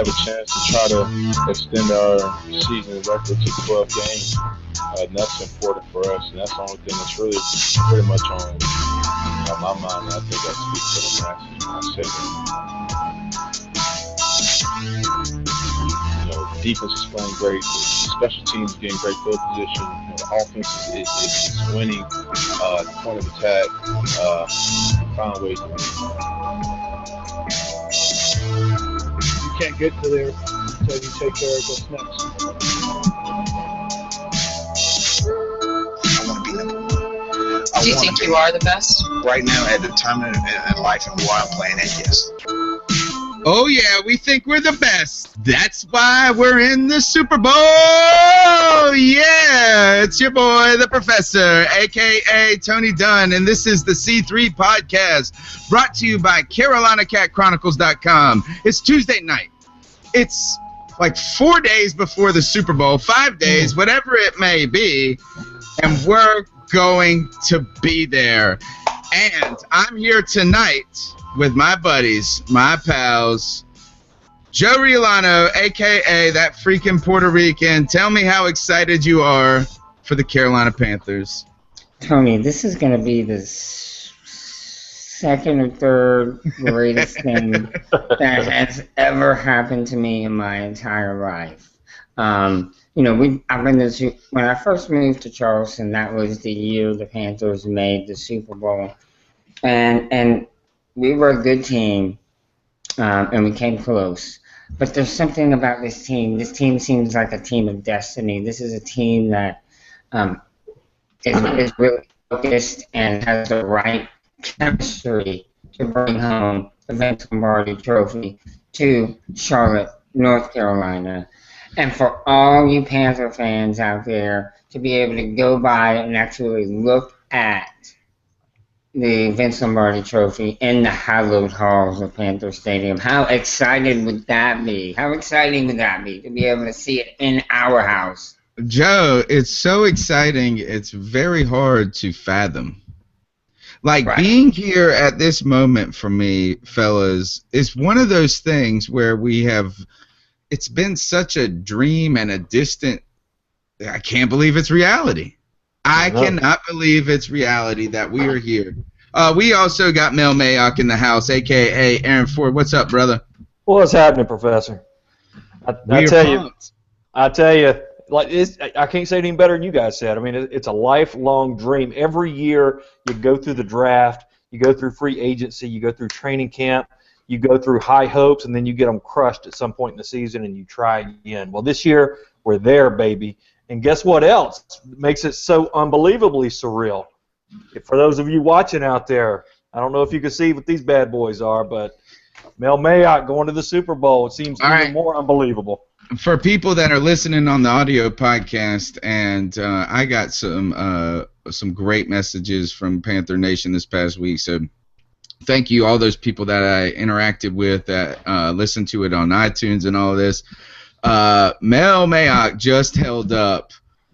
have a chance to try to extend our season record to 12 games. And that's important for us, and that's the only thing that's really pretty much on my mind. I think I speak for the masses when I say that. The defense is playing great. The special teams are getting great field position. The offense is winning. The point of attack. Find ways to win. You can't get to there until you take care of what's next. I want to be number one. Do you think you are the best? Right now, at the time in life and where I'm playing at, yes. Oh, yeah, we think we're the best. That's why we're in the Super Bowl. Yeah, it's your boy, the Professor, a.k.a. Tony Dunn, and this is the C3 Podcast, brought to you by CarolinaCatChronicles.com. It's Tuesday night. It's like 4 days before the Super Bowl, 5 days, whatever it may be, and we're going to be there. And I'm here tonight with my buddies, my pals, Joe Riolano, a.k.a. that freaking Puerto Rican. Tell me how excited you are for the Carolina Panthers. Tony, this is going to be the second or third greatest thing that has ever happened to me in my entire life. I've been when I first moved to Charleston, that was the year the Panthers made the Super Bowl. And we were a good team, and we came close. But there's something about this team. This team seems like a team of destiny. This is a team that is really focused and has the right chemistry to bring home the Vince Lombardi Trophy to Charlotte, North Carolina. And for all you Panther fans out there to be able to go by and actually look at the Vince Lombardi Trophy in the hallowed halls of Panther Stadium. How excited would that be? How exciting would that be to be able to see it in our house? Joe, it's so exciting, it's very hard to fathom. Like, right. Being here at this moment for me, fellas, is one of those things where it's been such a dream and a distant, I can't believe it's reality. I cannot believe it's reality that we are here. We also got Mel Mayock in the house, a.k.a. Aaron Ford. What's up, brother? What's happening, Professor? I tell you, like I can't say it any better than you guys said. I mean, it's a lifelong dream. Every year you go through the draft, you go through free agency, you go through training camp, you go through high hopes, and then you get them crushed at some point in the season, and you try again. Well, this year we're there, baby. And guess what else makes it so unbelievably surreal? For those of you watching out there, I don't know if you can see what these bad boys are, but Mel Mayock going to the Super Bowl, it seems even more unbelievable. For people that are listening on the audio podcast, and I got some great messages from Panther Nation this past week, so thank you all those people that I interacted with that listened to it on iTunes and all this. Mel Mayock just held up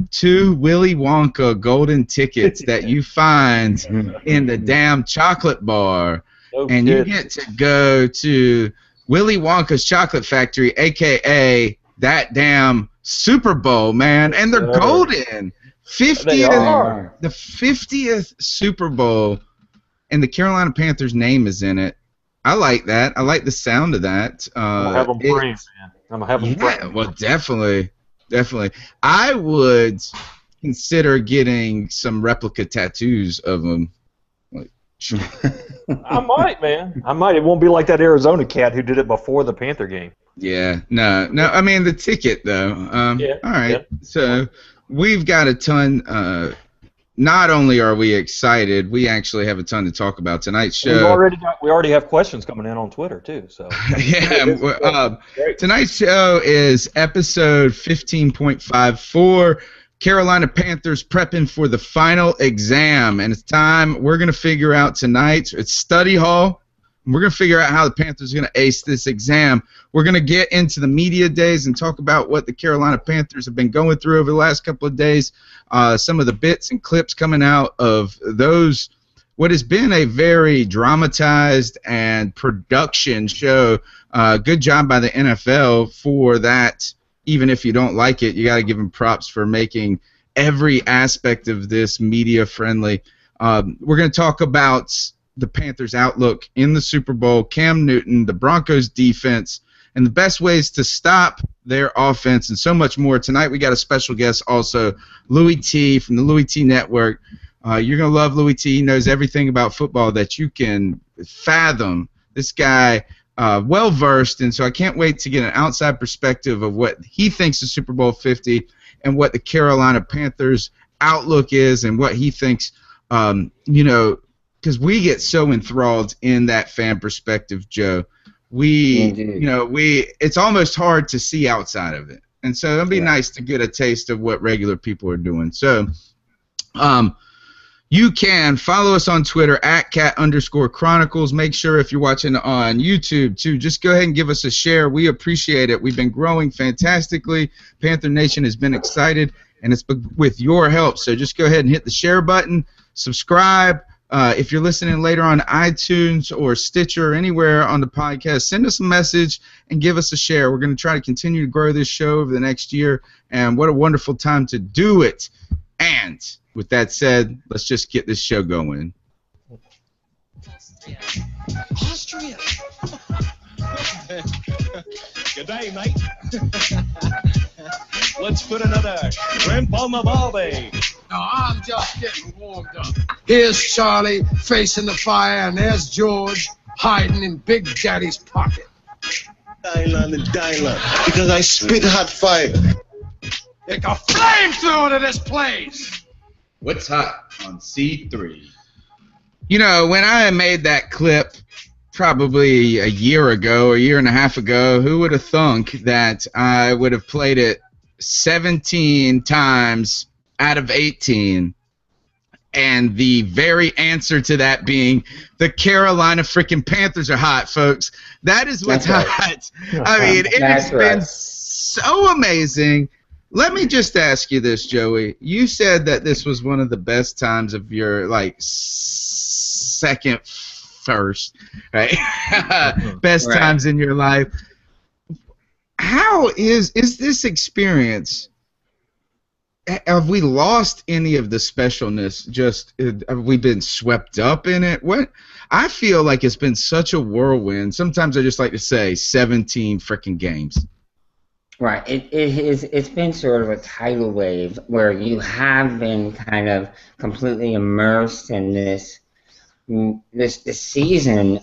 2 Willy Wonka golden tickets that you find in the damn chocolate bar, and you get to go to Willy Wonka's Chocolate Factory, a.k.a. that damn Super Bowl, man, and they're golden. The 50th Super Bowl, and the Carolina Panthers name is in it. I like that. I like the sound of that. I'm gonna have them framed, man. I'm gonna have them framed. Well, definitely. I would consider getting some replica tattoos of them. I might, man. I might. It won't be like that Arizona cat who did it before the Panther game. Yeah. No. I mean the ticket though. All right. Yeah. So we've got a ton. Not only are we excited, we actually have a ton to talk about tonight's show. We already have questions coming in on Twitter too. So yeah, tonight's show is episode 15.54. Carolina Panthers prepping for the final exam, and it's time. We're gonna figure out tonight. It's study hall. We're going to figure out how the Panthers are going to ace this exam. We're going to get into the media days and talk about what the Carolina Panthers have been going through over the last couple of days, some of the bits and clips coming out of those what has been a very dramatized and production show. Good job by the NFL for that. Even if you don't like it, you got to give them props for making every aspect of this media friendly. We're going to talk about the Panthers' outlook in the Super Bowl, Cam Newton, the Broncos' defense, and the best ways to stop their offense, and so much more. Tonight we got a special guest also, Louis T. from the Louis T. Network. You're going to love Louis T. He knows everything about football that you can fathom. This guy, well-versed, and so I can't wait to get an outside perspective of what he thinks of Super Bowl 50 and what the Carolina Panthers' outlook is and what he thinks, because we get so enthralled in that fan perspective, Joe. It's almost hard to see outside of it. And so it'll be nice to get a taste of what regular people are doing. So you can follow us on Twitter at @cat_chronicles. Make sure if you're watching on YouTube, too, just go ahead and give us a share. We appreciate it. We've been growing fantastically. Panther Nation has been excited, and it's with your help. So just go ahead and hit the share button, subscribe. If you're listening later on iTunes or Stitcher or anywhere on the podcast, send us a message and give us a share. We're going to try to continue to grow this show over the next year, and what a wonderful time to do it. And with that said, let's just get this show going. Austria. Good day, mate. Let's put another shrimp on the barbie. No, I'm just getting warmed up. Here's Charlie facing the fire, and there's George hiding in Big Daddy's pocket. Dylan and Dylan, because I spit hot fire. Take a flamethrower to this place! What's hot on C3? When I made that clip probably a year and a half ago, who would have thunk that I would have played it 17 times out of 18, and the very answer to that being the Carolina freaking Panthers are hot, folks. That is what's hot. I mean, it has been so amazing. Let me just ask you this, Joey. You said that this was one of the best times of your, second first, right? Best times in your life. How is this experience? Have we lost any of the specialness? Have we been swept up in it? What? I feel like it's been such a whirlwind. Sometimes I just like to say 17 freaking games. Right. It's been sort of a tidal wave where you have been kind of completely immersed in this season.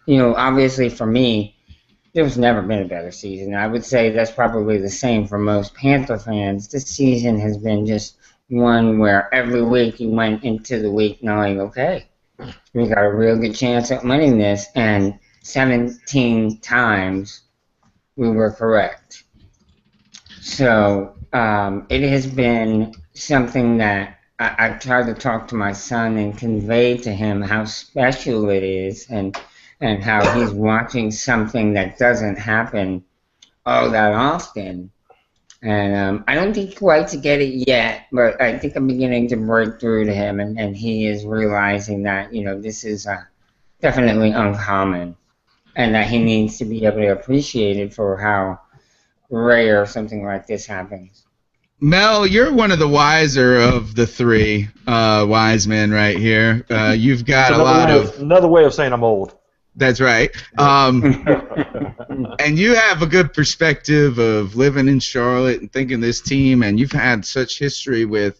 Obviously for me, there's never been a better season. I would say that's probably the same for most Panther fans. This season has been just one where every week you went into the week knowing, okay, we got a real good chance at winning this, and 17 times we were correct. So it has been something that I tried to talk to my son and convey to him how special it is, and how he's watching something that doesn't happen all that often. And I don't think he quite to get it yet, but I think I'm beginning to break through to him, and he is realizing that, this is definitely uncommon, and that he needs to be able to appreciate it for how rare something like this happens. Mel, you're one of the wiser of the three wise men right here. You've got another way of saying I'm old. That's right. And you have a good perspective of living in Charlotte and thinking this team, and you've had such history with,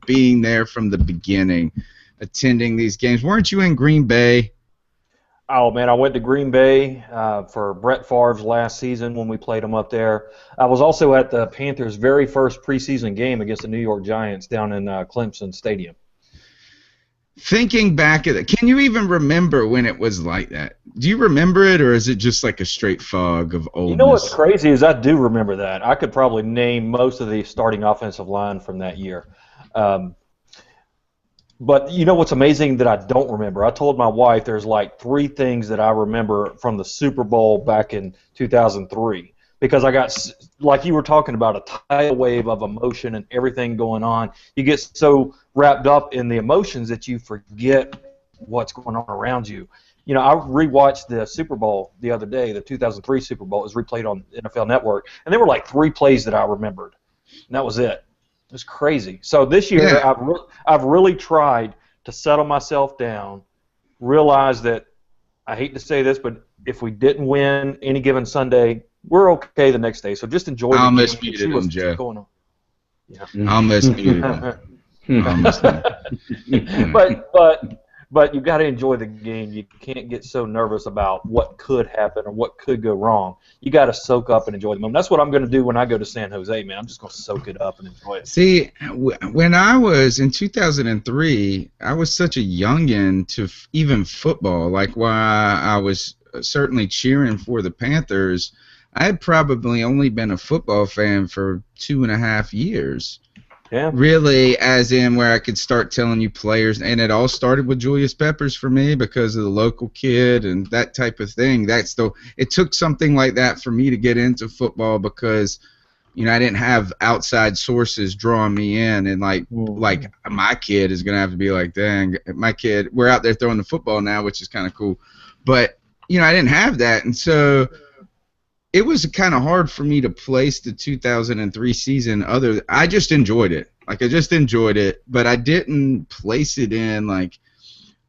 being there from the beginning, attending these games. Weren't you in Green Bay? Oh, man, I went to Green Bay for Brett Favre's last season when we played him up there. I was also at the Panthers' very first preseason game against the New York Giants down in Clemson Stadium. Thinking back at it, can you even remember when it was like that? Do you remember it, or is it just like a straight fog of oldness? You know what's crazy is I do remember that. I could probably name most of the starting offensive line from that year. But you know what's amazing that I don't remember? I told my wife there's like 3 things that I remember from the Super Bowl back in 2003. Because I got, like you were talking about, a tidal wave of emotion and everything going on. You get so wrapped up in the emotions that you forget what's going on around you. You know, I rewatched the Super Bowl the other day, the 2003 Super Bowl. It was replayed on NFL Network, and there were like 3 plays that I remembered, and that was it. It was crazy. So this year, I've really tried to settle myself down, realize that I hate to say this, but if we didn't win any given Sunday, we're okay the next day. So just enjoy the game. I almost muted him, Joe. Going on. Yeah. I almost muted him. But you got to enjoy the game. You can't get so nervous about what could happen or what could go wrong. You got to soak up and enjoy the moment. That's what I'm going to do when I go to San Jose, man. I'm just going to soak it up and enjoy it. See, when I was in 2003, I was such a youngin' to even football. Like, while I was certainly cheering for the Panthers, I had probably only been a football fan for 2.5 years. Yeah. Really, as in where I could start telling you players, and it all started with Julius Peppers for me because of the local kid and that type of thing. It took something like that for me to get into football because, you know, I didn't have outside sources drawing me in, and like my kid is gonna have to be like, dang, my kid, we're out there throwing the football now, which is kind of cool, but you know, I didn't have that, and so it was kind of hard for me to place the 2003 season. I just enjoyed it. Like, I just enjoyed it, but I didn't place it in like,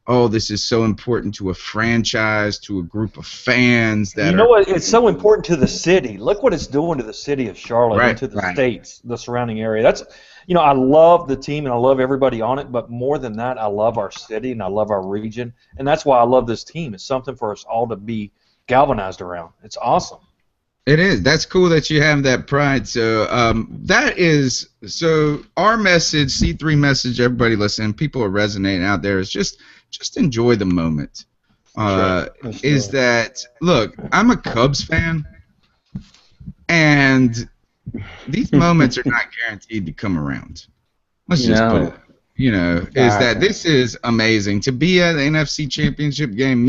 oh, this is so important to a franchise, to a group of fans. That you know what? It's so important to the city. Look what it's doing to the city of Charlotte and to the states, the surrounding area. That's, you know, I love the team and I love everybody on it, but more than that, I love our city and I love our region, and that's why I love this team. It's something for us all to be galvanized around. It's awesome. It is. That's cool that you have that pride. So our message, C3 message, everybody listening, people are resonating out there, is just enjoy the moment. Is that, look, I'm a Cubs fan, and these moments are not guaranteed to come around. Let's just put it. You know, is that this is amazing. To be at the NFC Championship game,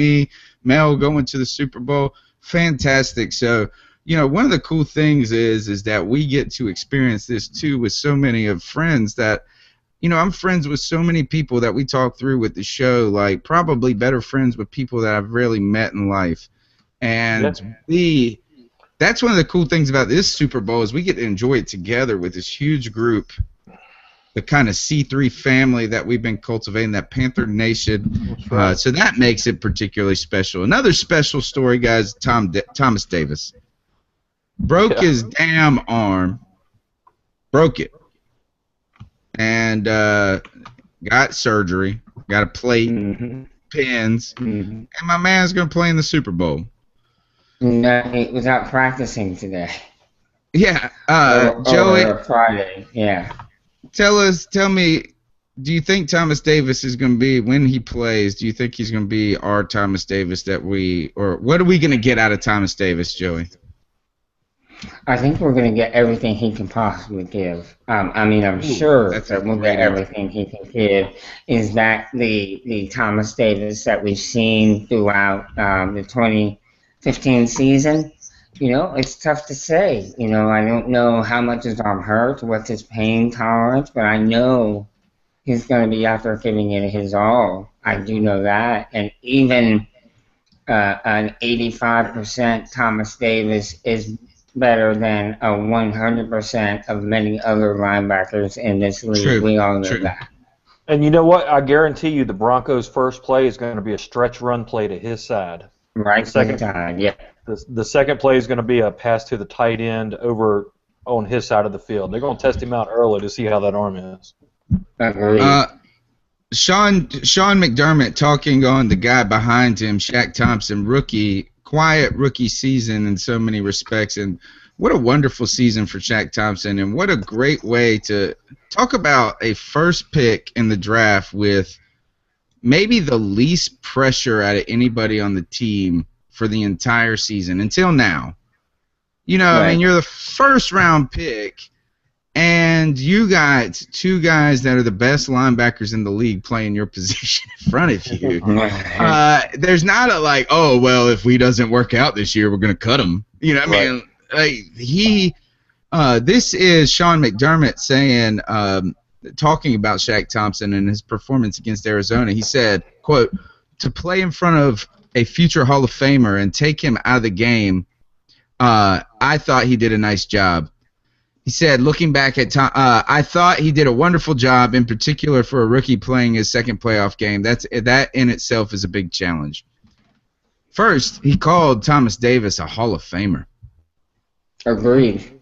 Mel going to the Super Bowl, fantastic. So, you know, one of the cool things is that we get to experience this too with so many of friends that, you know, I'm friends with so many people that we talk through with the show, like probably better friends with people that I've rarely met in life. And that's one of the cool things about this Super Bowl is we get to enjoy it together with this huge group, the kind of C3 family that we've been cultivating, that Panther Nation. Right. So that makes it particularly special. Another special story, guys, Thomas Davis. Broke his damn arm. Broke it. And got surgery. Got a plate, pins. And my man's going to play in the Super Bowl. No, he was out practicing today. Yeah. Joey. Or Friday, yeah. Tell me, do you think Thomas Davis is going to be, when he plays, do you think he's going to be our Thomas Davis or what are we going to get out of Thomas Davis, Joey? I think we're going to get everything he can possibly give. I'm sure that we'll get everything he can give. Is that the Thomas Davis that we've seen throughout the 2015 season? You know, it's tough to say. You know, I don't know how much his arm hurts, what's his pain tolerance, but I know he's going to be out there giving it his all. I do know that. And even an 85% Thomas Davis is better than a 100% of many other linebackers in this league. True. We all know that. And you know what? I guarantee you the Broncos' first play is going to be a stretch run play to his side. Right side, yeah. The second play is going to be a pass to the tight end over on his side of the field. They're going to test him out early to see how that arm is. Sean McDermott talking on the guy behind him, Shaq Thompson, quiet rookie season in so many respects, and what a wonderful season for Shaq Thompson, and what a great way to talk about a first pick in the draft with maybe the least pressure out of anybody on the team for the entire season until now. You know, right. I mean, you're the first round pick, and you got two guys that are the best linebackers in the league playing your position in front of you. There's not a like, oh, well, if he doesn't work out this year, we're going to cut him. You know what I mean? Like, this is Sean McDermott saying, talking about Shaq Thompson and his performance against Arizona. He said, quote, to play in front of a future Hall of Famer and take him out of the game, I thought he did a nice job. He said, looking back at time, I thought he did a wonderful job, in particular for a rookie playing his second playoff game. That in itself is a big challenge. First, he called Thomas Davis a Hall of Famer. Agreed.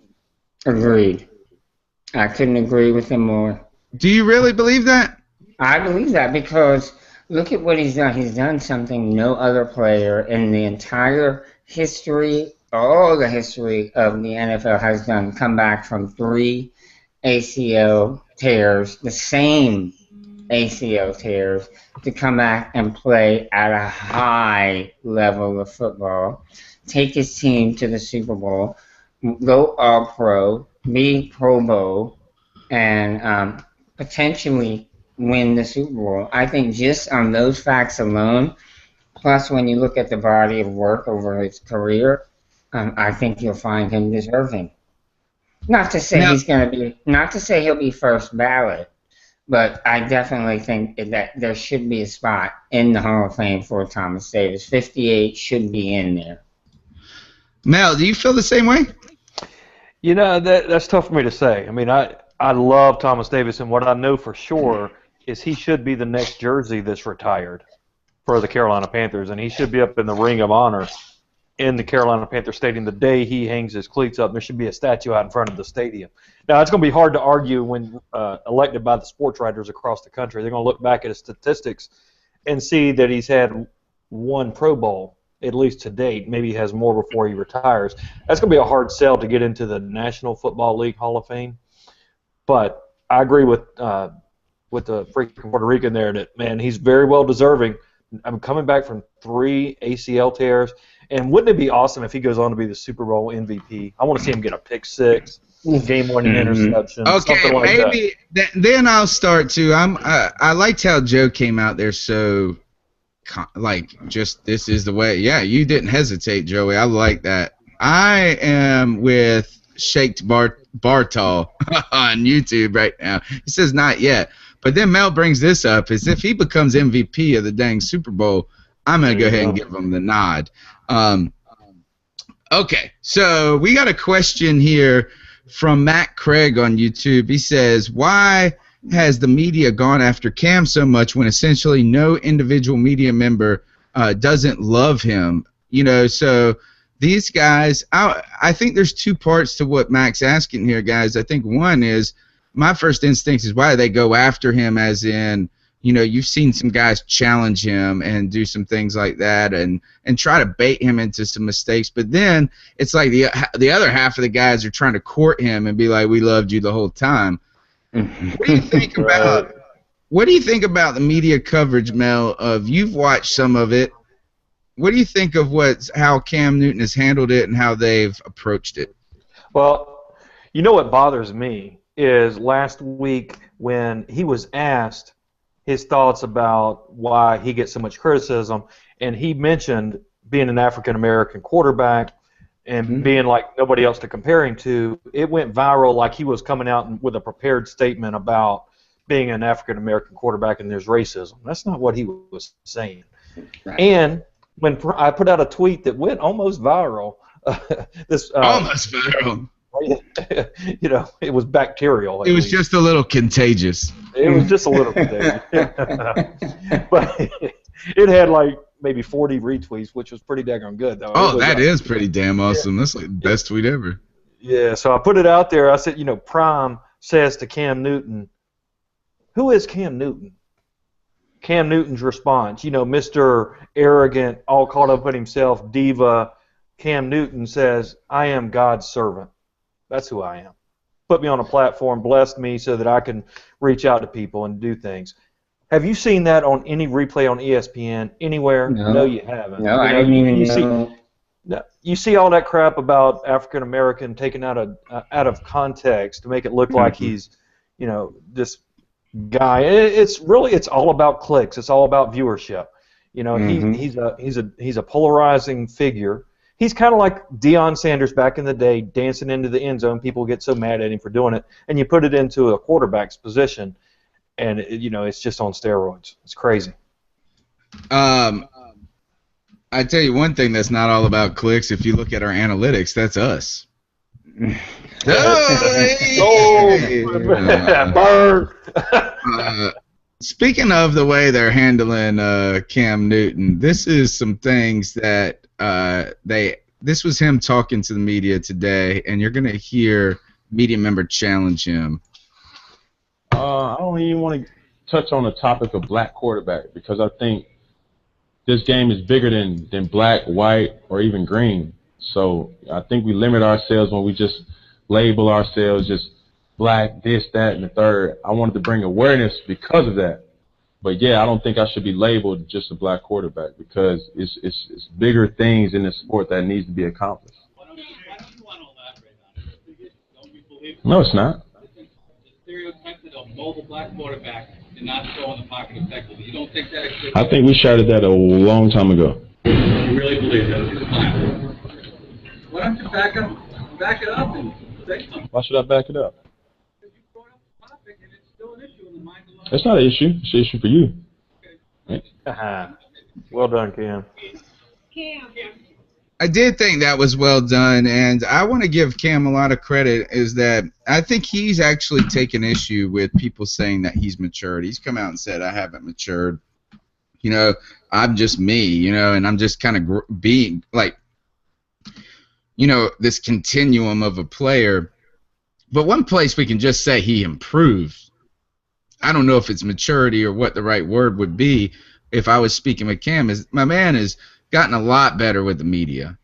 I couldn't agree with him more. Do you really believe that? I believe that because look at what he's done. He's done something no other player in the entire history, all the history of the NFL has done. Come back from 3 ACL tears, the same ACL tears, to come back and play at a high level of football, take his team to the Super Bowl, go All-Pro, be Pro Bowl, and potentially win the Super Bowl. I think just on those facts alone, plus when you look at the body of work over his career, I think you'll find him deserving. Not to say not to say he'll be first ballot, but I definitely think that there should be a spot in the Hall of Fame for Thomas Davis. 58 should be in there. Mel, do you feel the same way? You know, that's tough for me to say. I mean, I love Thomas Davis, and what I know for sure is he should be the next jersey that's retired for the Carolina Panthers, and he should be up in the Ring of Honor in the Carolina Panther Stadium the day he hangs his cleats up. There should be a statue out in front of the stadium. Now, it's going to be hard to argue when elected by the sports writers across the country. They're going to look back at his statistics and see that he's had 1 Pro Bowl, at least to date. Maybe he has more before he retires. That's going to be a hard sell to get into the National Football League Hall of Fame. But I agree with the freaking Puerto Rican there that, man, he's very well deserving. I'm coming back from 3 ACL tears. And wouldn't it be awesome if he goes on to be the Super Bowl MVP? I want to see him get a pick 6, game-winning interception, something like maybe that. Then I'll start too. I liked how Joe came out there so just this is the way. Yeah, you didn't hesitate, Joey. I like that. I am with Shaked Bartol on YouTube right now. He says not yet. But then Mel brings this up, is if he becomes MVP of the dang Super Bowl, I'm going to go ahead and give him the nod. Okay, so we got a question here from Matt Craig on YouTube. He says, why has the media gone after Cam so much when essentially no individual media member doesn't love him? You know, so these guys, I think there's 2 parts to what Mac's asking here, guys. I think one is, my first instinct is why they go after him, as in, you know, you've seen some guys challenge him and do some things like that and try to bait him into some mistakes. But then it's like the other half of the guys are trying to court him and be like, we loved you the whole time. What do you think about the media coverage, Mel? You've watched some of it. What do you think of how Cam Newton has handled it and how they've approached it? Well, you know what bothers me is last week when he was asked his thoughts about why he gets so much criticism, and he mentioned being an African-American quarterback and being like nobody else to compare him to. It went viral like he was coming out with a prepared statement about being an African-American quarterback and there's racism. That's not what he was saying. Right. And when I put out a tweet that went almost viral, almost viral. You know, it was bacterial. It was just a little contagious. It was just a little contagious. But it had like maybe 40 retweets, which was pretty daggone good, though. Oh, that is pretty damn awesome. That's like the best tweet ever. Yeah, so I put it out there. I said, you know, Prime says to Cam Newton, who is Cam Newton? Cam Newton's response, you know, Mr. Arrogant, all caught up in himself, diva. Cam Newton says, I am God's servant. That's who I am. Put me on a platform, blessed me so that I can reach out to people and do things. Have you seen that on any replay on ESPN anywhere? No, you haven't. No, I didn't even know. You see all that crap about African American taken out of context to make it look like he's, you know, this guy. It's all about clicks. It's all about viewership. You know, he's a polarizing figure. He's kind of like Deion Sanders back in the day, dancing into the end zone. People get so mad at him for doing it, and you put it into a quarterback's position, and you know it's just on steroids. It's crazy. I tell you one thing that's not all about clicks. If you look at our analytics, that's us. Bird. Speaking of the way they're handling Cam Newton, this is some things that this was him talking to the media today, and you're going to hear media member challenge him. I don't even want to touch on the topic of black quarterback because I think this game is bigger than black, white, or even green. So I think we limit ourselves when we just label ourselves just black, this, that, and the third. I wanted to bring awareness because of that. But, yeah, I don't think I should be labeled just a black quarterback because it's bigger things in the sport that needs to be accomplished. No, it's not. The stereotype that a mobile black quarterback did not throw in the pocket effectively. You don't think that exists? I think we shouted that a long time ago. You really believe that? Why don't you back it up and say something? Why should I back it up? Because you brought up the topic and it's still an issue in the mind of a lot of It's not an issue. It's an issue for you. Okay. Well done, Cam. I did think that was well done, and I want to give Cam a lot of credit, is that I think he's actually taken issue with people saying that he's matured. He's come out and said, I haven't matured. You know, I'm just me, you know, and I'm just kind of being, like, you know, this continuum of a player. But one place we can just say he improved. I don't know if it's maturity or what the right word would be if I was speaking with Cam, is my man has gotten a lot better with the media.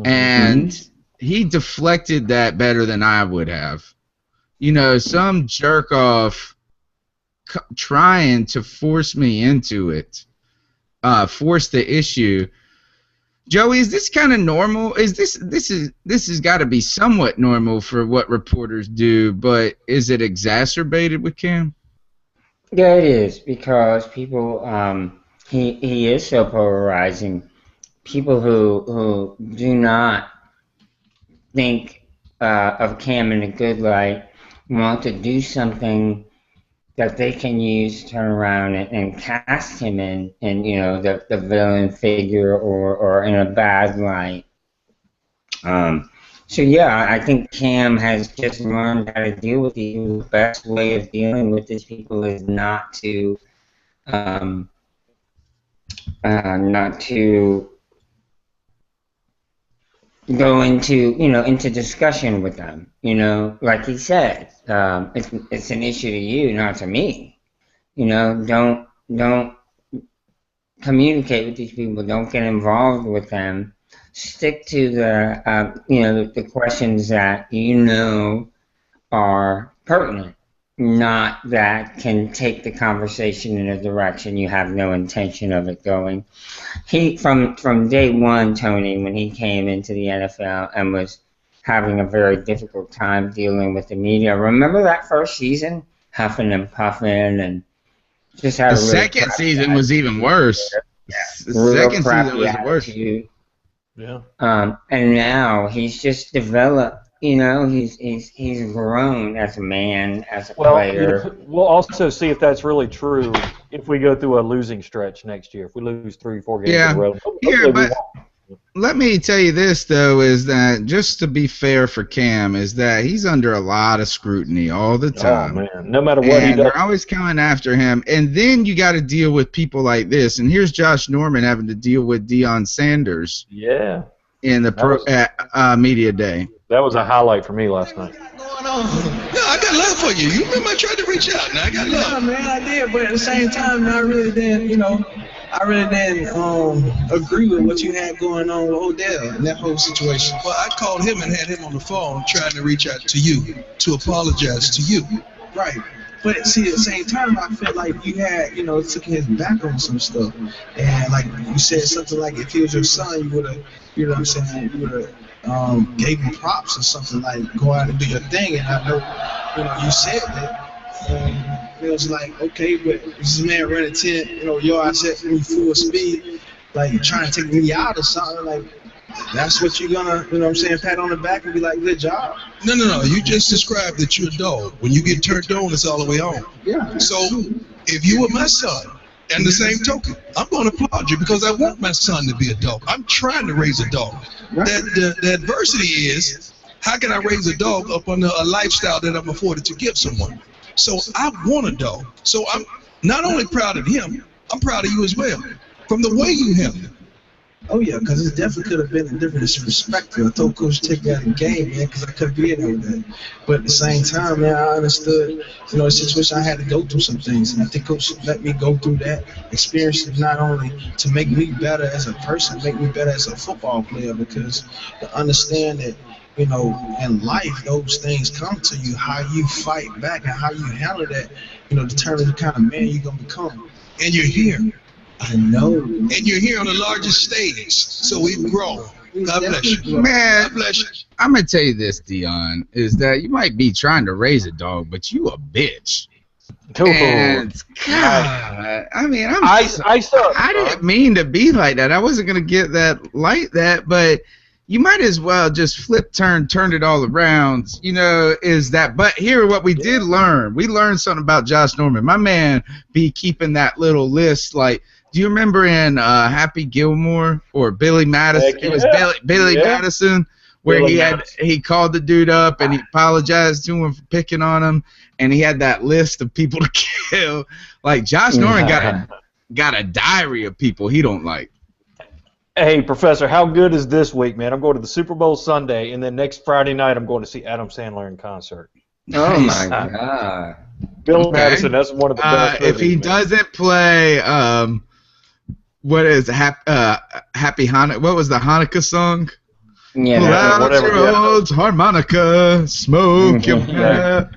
And he deflected that better than I would have. You know, some jerk off trying to force me into it, force the issue. Joey, is this kind of normal? Is this has got to be somewhat normal for what reporters do, but is it exacerbated with Cam? Yeah, it is, because people, he is so polarizing. People who do not think of Cam in a good light want to do something that they can use to turn around and cast him in you know, the villain figure or in a bad light. So yeah, I think Cam has just learned how to deal with these. The best way of dealing with these people is not to go into, you know, into discussion with them. You know, like he said, it's an issue to you, not to me. You know, don't communicate with these people. Don't get involved with them. Stick to the you know, the questions that you know are pertinent, not that can take the conversation in a direction you have no intention of it going. He from day one, Tony, when he came into the NFL and was having a very difficult time dealing with the media. Remember that first season, huffing and puffing, and just had the a really second season was even worse. Yeah, The second season was worse. Yeah. And now he's just developed. You know, he's grown as a man, as a player. You know, we'll also see if that's really true if we go through a losing stretch next year. If we lose 3 or 4 games in a row. Yeah, but let me tell you this, though, is that just to be fair for Cam, is that he's under a lot of scrutiny all the time. Oh, man. No matter what he does. They're always coming after him. And then you got to deal with people like this. And here's Josh Norman having to deal with Deion Sanders. Yeah. In the media day. That was a highlight for me last night. No, I got love for you. You remember I tried to reach out. Now I got love. Yeah, man, I did, but at the same time, I really didn't agree with what you had going on with Odell and that whole situation. Well, I called him and had him on the phone trying to reach out to you, to apologize to you. Right. But see, at the same time, I felt like you had, you know, took his back on some stuff. And like you said something like, if he was your son, you would have, you know what I'm saying, you would have gave him props or something, like go out and do your thing. And I know, you know, you said that. And it was like, okay, but this man running 10, you know, yards at full speed, like trying to take me out or something, like, that's what you're gonna, you know what I'm saying, pat on the back and be like, good job. No. You just described that you're a dog. When you get turned on, it's all the way on. Yeah. So if you were my son And the same token, I'm going to applaud you because I want my son to be a dog. I'm trying to raise a dog. The adversity is, how can I raise a dog up under a lifestyle that I'm afforded to give someone? So I want a dog. So I'm not only proud of him, I'm proud of you as well. From the way you handle it. Oh yeah, because it definitely could have been a different perspective. I told Coach take that in game, man, because I could be in over that. But at the same time, man, I understood, the situation I had to go through some things, and I think Coach let me go through that experience, not only to make me better as a person, make me better as a football player, because to understand that, in life, those things come to you. How you fight back and how you handle that, determines the kind of man you're gonna become. And you're here. I know. And you're here on the largest stage, so we've grown. God bless you. Man, God bless you. I'm going to tell you this, Dion, is that you might be trying to raise a dog, but you a bitch. And, God, I mean, I didn't mean to be like that. I wasn't going to get that like that, but you might as well just turn it all around, is that. But here, what we did learn, we learned something about Josh Norman. My man be keeping that little list, like, do you remember in Happy Gilmore or Billy Madison? It was Billy Madison, where he called the dude up and he apologized to him for picking on him, and he had that list of people to kill. Like, Josh Norman got a diary of people he don't like. Hey, Professor, how good is this week, man? I'm going to the Super Bowl Sunday, and then next Friday night I'm going to see Adam Sandler in concert. Oh, my God. Bill Madison, that's one of the best movies, if he doesn't play, what is Happy Hanukkah? What was the Hanukkah song? Yeah, pull out your old harmonica, smoke your hair.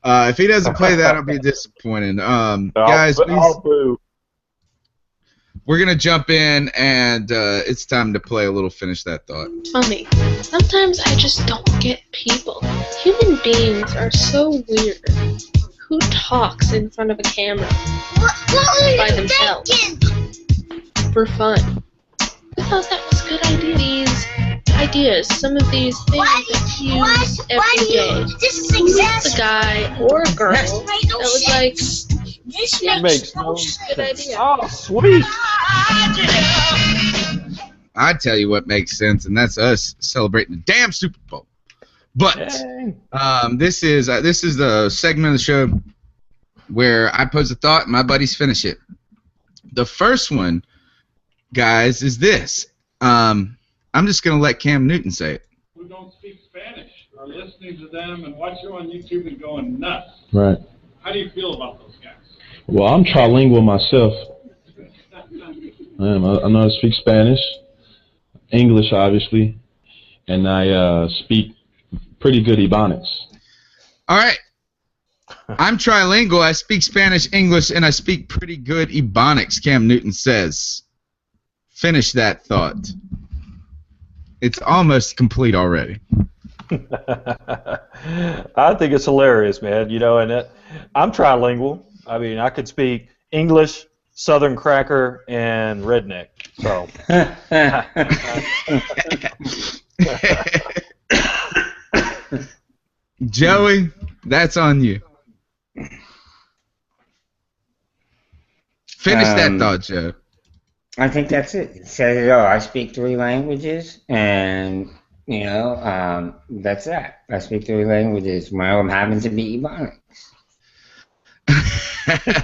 If he doesn't play that, I'll be disappointed. Guys, please. We're going to jump in, and it's time to play a little Finish That Thought. Funny. Sometimes I just don't get people. Human beings are so weird. Who talks in front of a camera by themselves for fun? I thought that was a good idea. These ideas, some of these things that you use every day. Who's a guy or a girl that was like, this makes no good idea. Oh, sweet. I tell you what makes sense, and that's us celebrating the damn Super Bowl. But this is the segment of the show where I pose a thought and my buddies finish it. The first one, guys, is this. I'm just going to let Cam Newton say it. Who don't speak Spanish are listening to them and watching on YouTube and going nuts. Right. How do you feel about those guys? Well, I'm trilingual myself. I know how to speak Spanish, English, obviously, and I speak pretty good Ebonics. All right. I'm trilingual. I speak Spanish, English, and I speak pretty good Ebonics, Cam Newton says. Finish that thought. It's almost complete already. I think it's hilarious, man. And I'm trilingual. I mean, I could speak English, Southern Cracker, and Redneck. So. Joey, that's on you. Finish that thought, Joe. I think that's it. It says it all. I speak 3 languages, and, that's that. I speak 3 languages. My own happens to be Ebonics.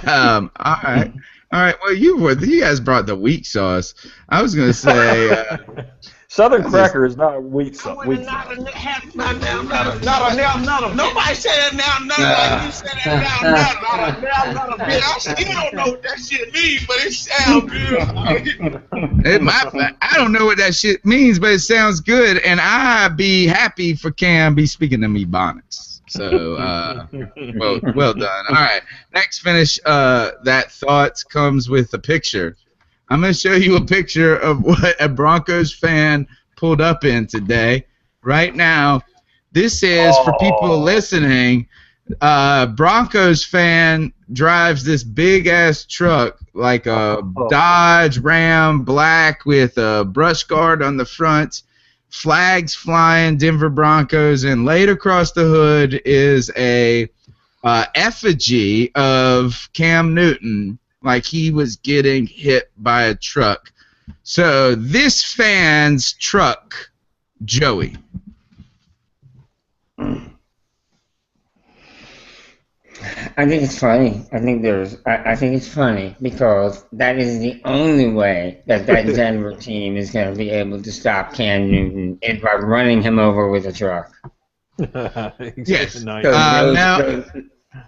All right. Well, you guys brought the weak sauce. I was gonna say Southern Cracker is not weak sauce. Nobody said that now. You said that now. I still don't know what that shit means, but it sounds good. I don't know what that shit means, but it sounds good, and I'd be happy for Cam be speaking to me Ebonics. So, well done. All right, next finish that thought comes with a picture. I'm going to show you a picture of what a Broncos fan pulled up in today. Right now, this is, for people listening, Broncos fan drives this big-ass truck, like a Dodge Ram black with a brush guard on the front, flags flying, Denver Broncos, and laid across the hood is a effigy of Cam Newton like he was getting hit by a truck. So this fan's truck, Joey. I think it's funny. I think it's funny because that is the only way that Denver team is going to be able to stop Cam Newton is by running him over with a truck. Yes.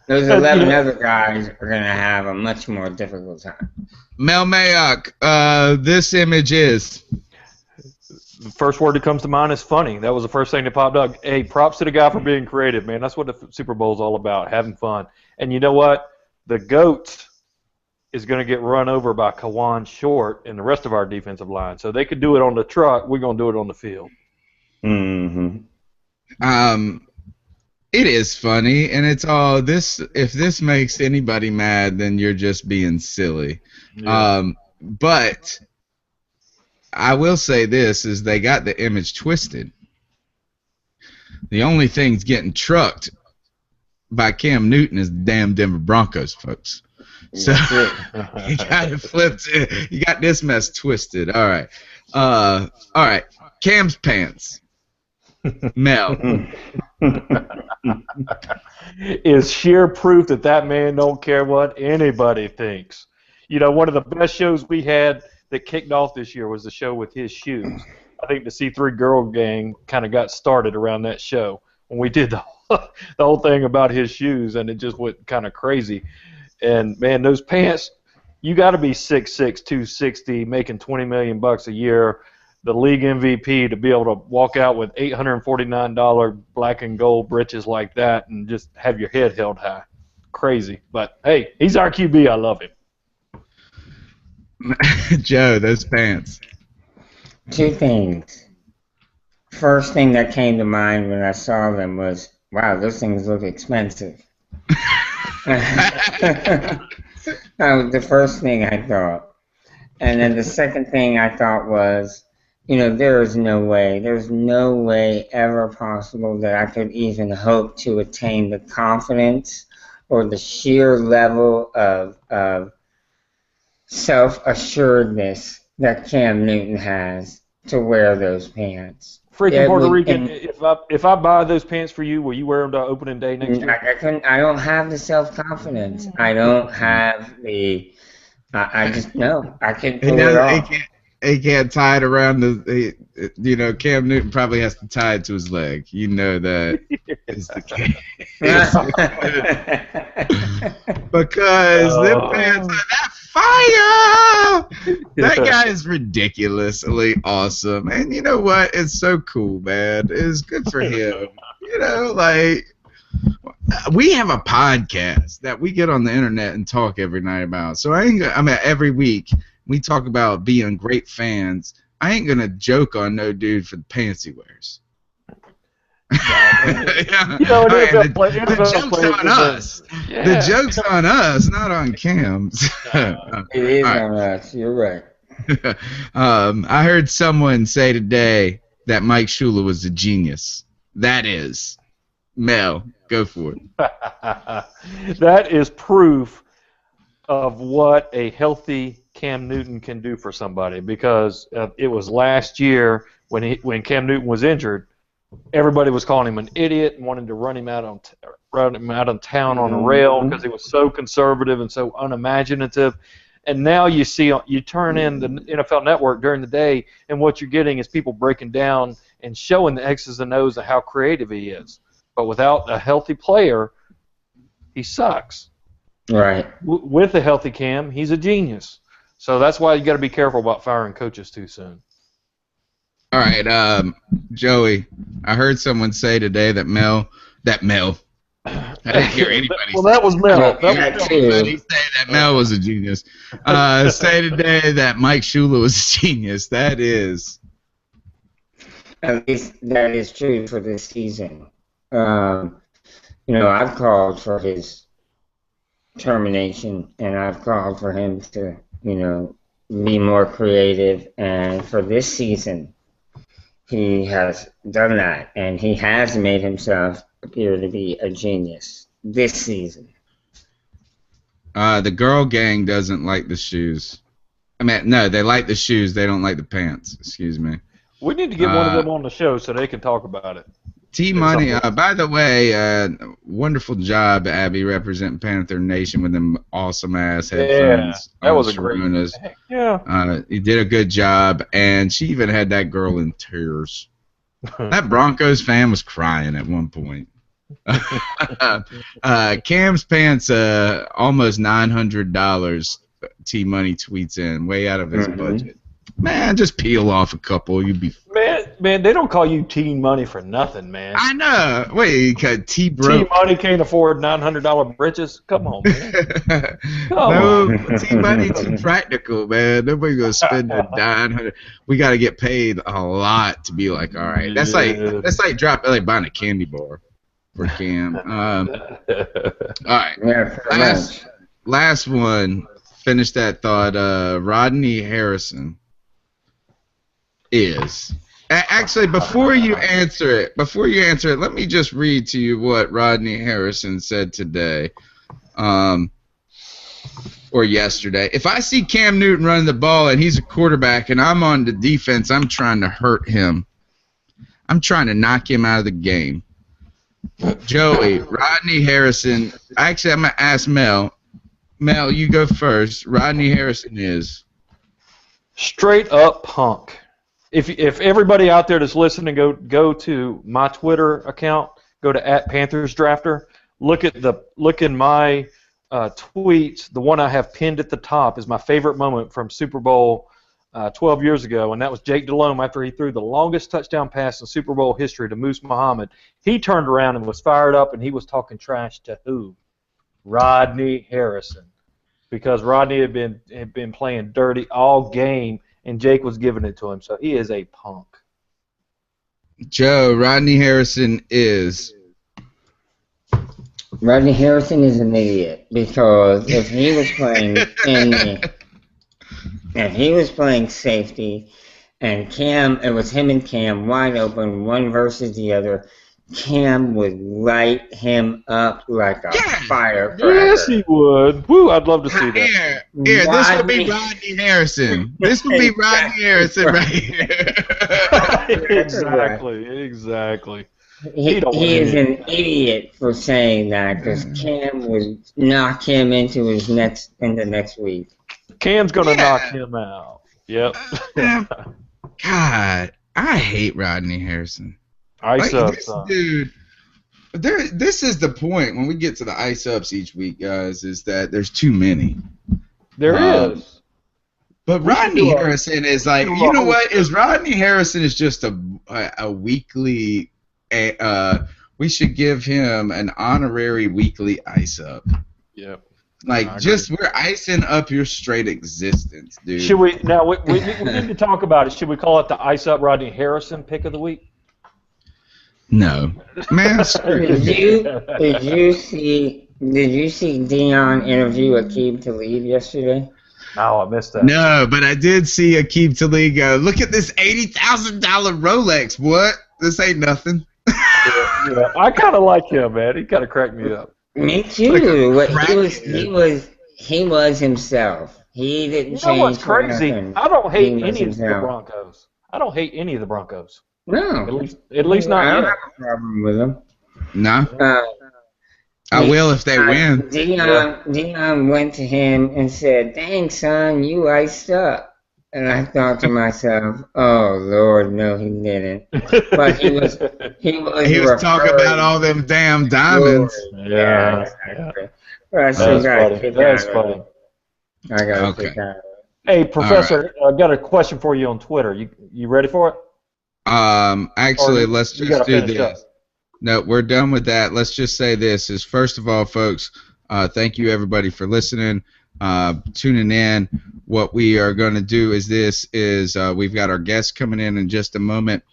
Those 11 other guys are going to have a much more difficult time. Mel Mayock, this image is. The first word that comes to mind is funny. That was the first thing that popped up. Hey, props to the guy for being creative, man. That's what the Super Bowl is all about, having fun. And you know what? The GOAT is going to get run over by Kawan Short and the rest of our defensive line. So they could do it on the truck. We're going to do it on the field. Mm-hmm. It is funny, and it's all this. If this makes anybody mad, then you're just being silly. Yeah. But I will say this, is they got the image twisted. The only thing's getting trucked by Cam Newton is the damn Denver Broncos, folks. So you got it flipped. You got this mess twisted. All right. All right. Cam's pants. Mel. Is sheer proof that that man don't care what anybody thinks. You know, one of the best shows we had that kicked off this year was the show with his shoes. I think the C3 Girl Gang kind of got started around that show when we did the whole thing about his shoes, and it just went kind of crazy. And, man, those pants, you got to be 6'6", 260, making $20 million a year, the league MVP, to be able to walk out with $849 black and gold breeches like that and just have your head held high. Crazy. But, hey, he's our QB. I love him. Joe, those pants. Two things. First thing that came to mind when I saw them was, wow, those things look expensive. That was the first thing I thought. And then the second thing I thought was, you know, there's no way ever possible that I could even hope to attain the confidence or the sheer level of self-assuredness that Cam Newton has to wear those pants. Freaking Puerto Rican, if I buy those pants for you, will you wear them to opening day next year? I don't have the self-confidence. I don't have the. I just know I can pull it off. He can't tie it around you know, Cam Newton probably has to tie it to his leg. You know that is the case. Because them pants are that fire! That guy is ridiculously awesome. And you know what? It's so cool, man. It's good for him. You know, like, we have a podcast that we get on the internet and talk every night about. So every week we talk about being great fans. I ain't gonna joke on no dude for the pants he wears. You know, the joke's on us. Yeah. The joke's on us, not on Cam's. It is on us. You're right. I heard someone say today that Mike Shula was a genius. That is. Mel, go for it. That is proof of what a healthy Cam Newton can do for somebody, because it was last year when Cam Newton was injured, everybody was calling him an idiot and wanted to run him out of town on a rail because he was so conservative and so unimaginative. And now you turn in the NFL Network during the day, and what you're getting is people breaking down and showing the X's and O's of how creative he is. But without a healthy player, he sucks. Right. With a healthy Cam, he's a genius. So that's why you got to be careful about firing coaches too soon. All right, Joey, I heard someone say today that Mel. I didn't hear anybody. Well, that was Mel. Say that Mel was a genius. Say today that Mike Shula was a genius. That is. At least that is true for this season. You know, I've called for his termination, and I've called for him to, you know, be more creative. And for this season, he has done that, and he has made himself appear to be a genius this season. The girl gang doesn't like the shoes. I mean, no, they like the shoes. They don't like the pants. Excuse me. We need to get one of them on the show so they can talk about it. T-Money, by the way, wonderful job, Abby, representing Panther Nation with them awesome-ass headphones. Yeah, that was a great Yeah. You did a good job, and she even had that girl in tears. That Broncos fan was crying at one point. Cam's pants, almost $900, T-Money tweets in, way out of his budget. Man, just peel off a couple. You'd be... Man, they don't call you T-Money for nothing, man. I know. Wait, you got T-Bro. T-Money can't afford $900 britches? Come on, man. T-Money too practical, man. Nobody's going to spend that $900. We got to get paid a lot to be like, all right. That's like buying a candy bar for Cam. All right. Yeah, last one. Finish that thought. Rodney Harrison is... Actually, before you answer it, let me just read to you what Rodney Harrison said today, or yesterday. If I see Cam Newton running the ball and he's a quarterback and I'm on the defense, I'm trying to hurt him. I'm trying to knock him out of the game. Joey, Rodney Harrison. Actually, I'm gonna ask Mel. Mel, you go first. Rodney Harrison is straight up punk. If everybody out there that's listening, go to my Twitter account, go to @PanthersDrafter, look in my tweets. The one I have pinned at the top is my favorite moment from Super Bowl 12 years ago, and that was Jake Delhomme after he threw the longest touchdown pass in Super Bowl history to Moose Muhammad. He turned around and was fired up, and he was talking trash to who? Rodney Harrison, because Rodney had been playing dirty all game. And Jake was giving it to him, so he is a punk. Joe, Rodney Harrison is... Rodney Harrison is an idiot, because if he was playing safety, and Cam, it was him and Cam wide open, one versus the other, Cam would light him up like a firecracker. Yes, he would. Woo, I'd love to see that. Here, this would be Rodney Harrison. This would be Rodney Harrison right here. Exactly. He is an idiot for saying that, because Cam would knock him into next week. Cam's gonna knock him out. Yep. God, I hate Rodney Harrison. This dude, this is the point when we get to the ice ups each week, guys, is that there's too many. There is. But Rodney Harrison is like, you know what? Rodney Harrison is just a weekly. We should give him an honorary weekly ice up. Yep. Like, we're icing up your straight existence, dude. Should we now? We need to talk about it. Should we call it the Ice Up Rodney Harrison pick of the week? No, man. Did you see Deion interview Aqib Talib yesterday? No, I missed that. No, but I did see Aqib Talib go, look at this $80,000 Rolex. What? This ain't nothing. Yeah, I kind of like him, man. He kind of cracked me up. Me too. He was himself. He didn't change. You know what's crazy? I don't hate any of the Broncos. No. At least not I don't yet. have a problem with them. No. I will if they win. Deion went to him and said, dang, son, you iced up. And I thought to myself, oh, Lord, no, he didn't. But he was talking about all them damn diamonds. Yeah. Exactly. That's funny. I got to pick out. Hey, Professor, I got a question for you on Twitter. You ready for it? Actually, let's just do this. No, we're done with that. Let's just say this is, first of all, folks, thank you everybody for listening, tuning in. What we are going to do is we've got our guests coming in just a moment.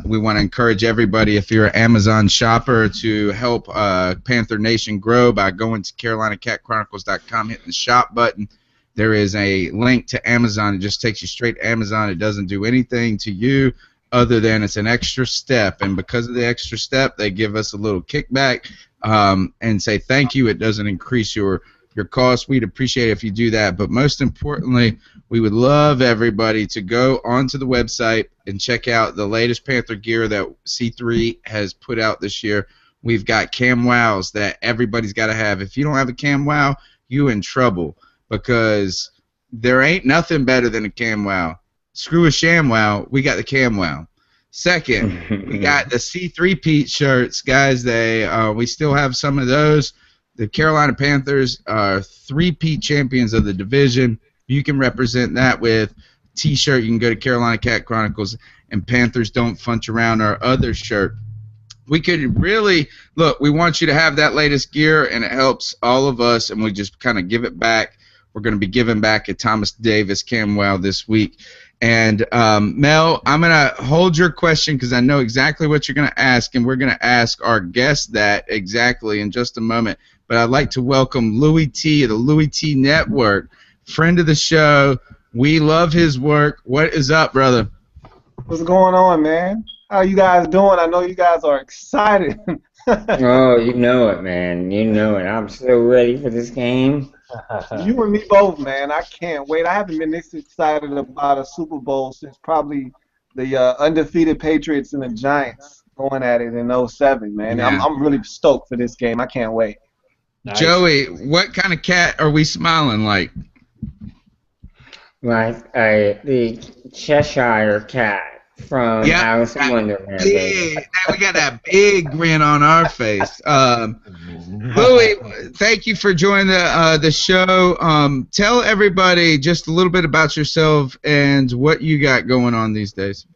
We want to encourage everybody, if you're an Amazon shopper, to help Panther Nation grow by going to CarolinaCatChronicles.com, hitting the shop button. There is a link to Amazon. It just takes you straight to Amazon. It doesn't do anything to you other than it's an extra step, and because of the extra step, they give us a little kickback and say thank you. It doesn't increase your your costs. We'd appreciate it if you do that. But most importantly, we would love everybody to go onto the website and check out the latest Panther gear that C3 has put out this year. We've got Cam Wows that everybody's got to have. If you don't have a Cam Wow, you in trouble, because there ain't nothing better than a Cam Wow. Screw a Sham Wow, we got the Cam Wow. Second, we got the C3-peat shirts, guys. We still have some of those. The Carolina Panthers are 3-peat champions of the division. You can represent that with T-shirt. You can go to Carolina Cat Chronicles and Panthers Don't Funch Around, our other shirt. We could really look. We want you to have that latest gear, and it helps all of us. And we just kind of give it back. We're going to be giving back at Thomas Davis Camwow this week. And Mel, I'm going to hold your question because I know exactly what you're going to ask, and we're going to ask our guest that exactly in just a moment. But I'd like to welcome Louis T of the Louis T Network, friend of the show. We love his work. What is up, brother? What's going on, man? How you guys doing? I know you guys are excited. Oh, you know it, man. You know it. I'm so ready for this game. You and me both, man. I can't wait. I haven't been this excited about a Super Bowl since probably the undefeated Patriots and the Giants going at it in 07, man. Yeah. I'm really stoked for this game. I can't wait. Nice. Joey, what kind of cat are we smiling like? Like the Cheshire Cat from Alice in Wonderland. We got that big grin on our face. Louis, thank you for joining the show. Tell everybody just a little bit about yourself and what you got going on these days.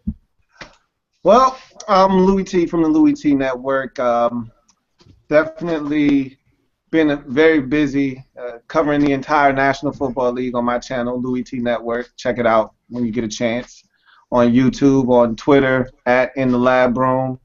Well, I'm Louis T from the Louis T Network. Definitely been very busy covering the entire National Football League on my channel, Louis T Network. Check it out when you get a chance. On YouTube, on Twitter, at In the Lab Room.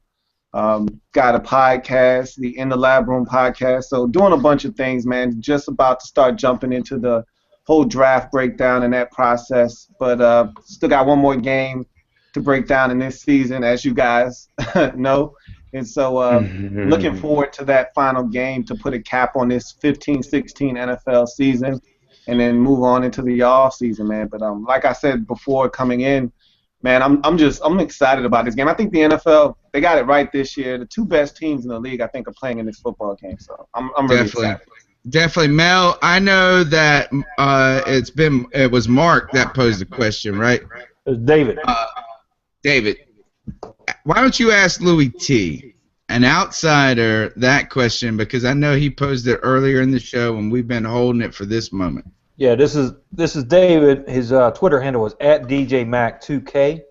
Got a podcast, the In the Lab Room podcast. So doing a bunch of things, man. Just about to start jumping into the whole draft breakdown and that process. But still got one more game to break down in this season, as you guys know. And so looking forward to that final game to put a cap on this 15-16 NFL season and then move on into the off season, man. But like I said before coming in, man, I'm excited about this game. I think the NFL, they got it right this year. The two best teams in the league, I think, are playing in this football game. So I'm really excited. Definitely, Mel. I know that it was Mark that posed the question, right? It was David. David, why don't you ask Louis T, an outsider, that question, because I know he posed it earlier in the show and we've been holding it for this moment. Yeah, this is David. His Twitter handle was @DJMac2K.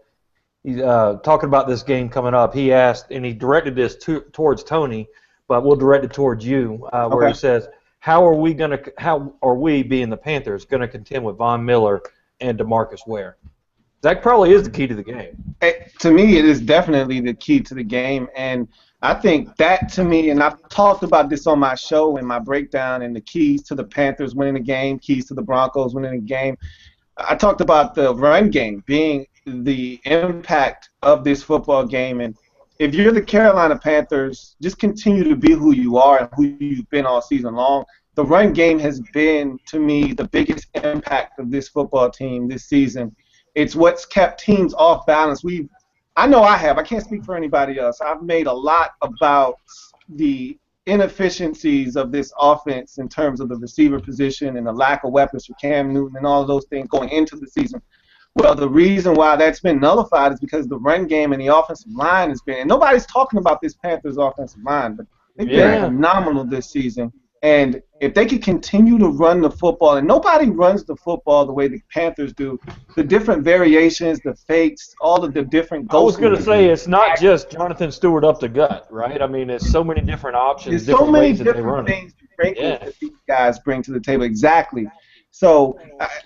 He's talking about this game coming up. He asked, and he directed this towards Tony, but we'll direct it towards you, where he says, how are we, being the Panthers, going to contend with Von Miller and DeMarcus Ware? That probably is the key to the game. To me, it is definitely the key to the game, and I think that, to me, and I've talked about this on my show in my breakdown and the keys to the Panthers winning the game, keys to the Broncos winning the game. I talked about the run game being the impact of this football game. And if you're the Carolina Panthers, just continue to be who you are and who you've been all season long. The run game has been, to me, the biggest impact of this football team this season. It's what's kept teams off balance. I know I have. I can't speak for anybody else. I've made a lot about the inefficiencies of this offense in terms of the receiver position and the lack of weapons for Cam Newton and all of those things going into the season. Well, the reason why that's been nullified is because the run game and the offensive line has been, and nobody's talking about this Panthers offensive line, but they've been phenomenal this season. And if they could continue to run the football, and nobody runs the football the way the Panthers do, the different variations, the fakes, all of the different goals. I was going to say, it's not just Jonathan Stewart up the gut, right? I mean, it's so many different options, There's so many ways that they different run things that these guys bring to the table. Exactly. So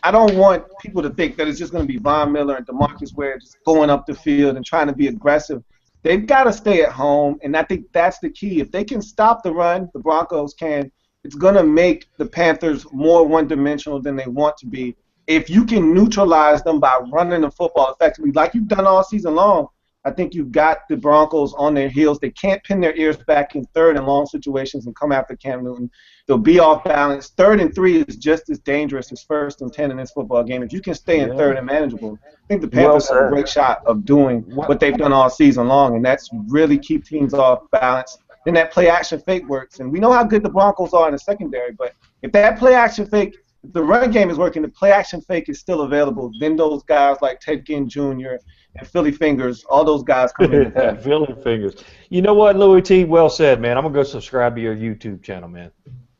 I don't want people to think that it's just going to be Von Miller and DeMarcus Ware just going up the field and trying to be aggressive. They've got to stay at home, and I think that's the key. If they can stop the run, the Broncos can. It's going to make the Panthers more one-dimensional than they want to be. If you can neutralize them by running the football effectively, like you've done all season long, I think you've got the Broncos on their heels. They can't pin their ears back in third and long situations and come after Cam Newton. They'll be off balance. 3rd and 3 is just as dangerous as 1st and 10 in this football game. If you can stay in third and manageable, I think the Panthers have a great shot of doing what they've done all season long, and that's really keep teams off balance. Then that play-action fake works. And we know how good the Broncos are in the secondary, but if that play-action fake, if the run game is working, the play-action fake is still available, then those guys like Ted Ginn Jr. and Philly Fingers, all those guys come in. Philly Fingers. You know what, Louis T? Well said, man. I'm going to go subscribe to your YouTube channel, man.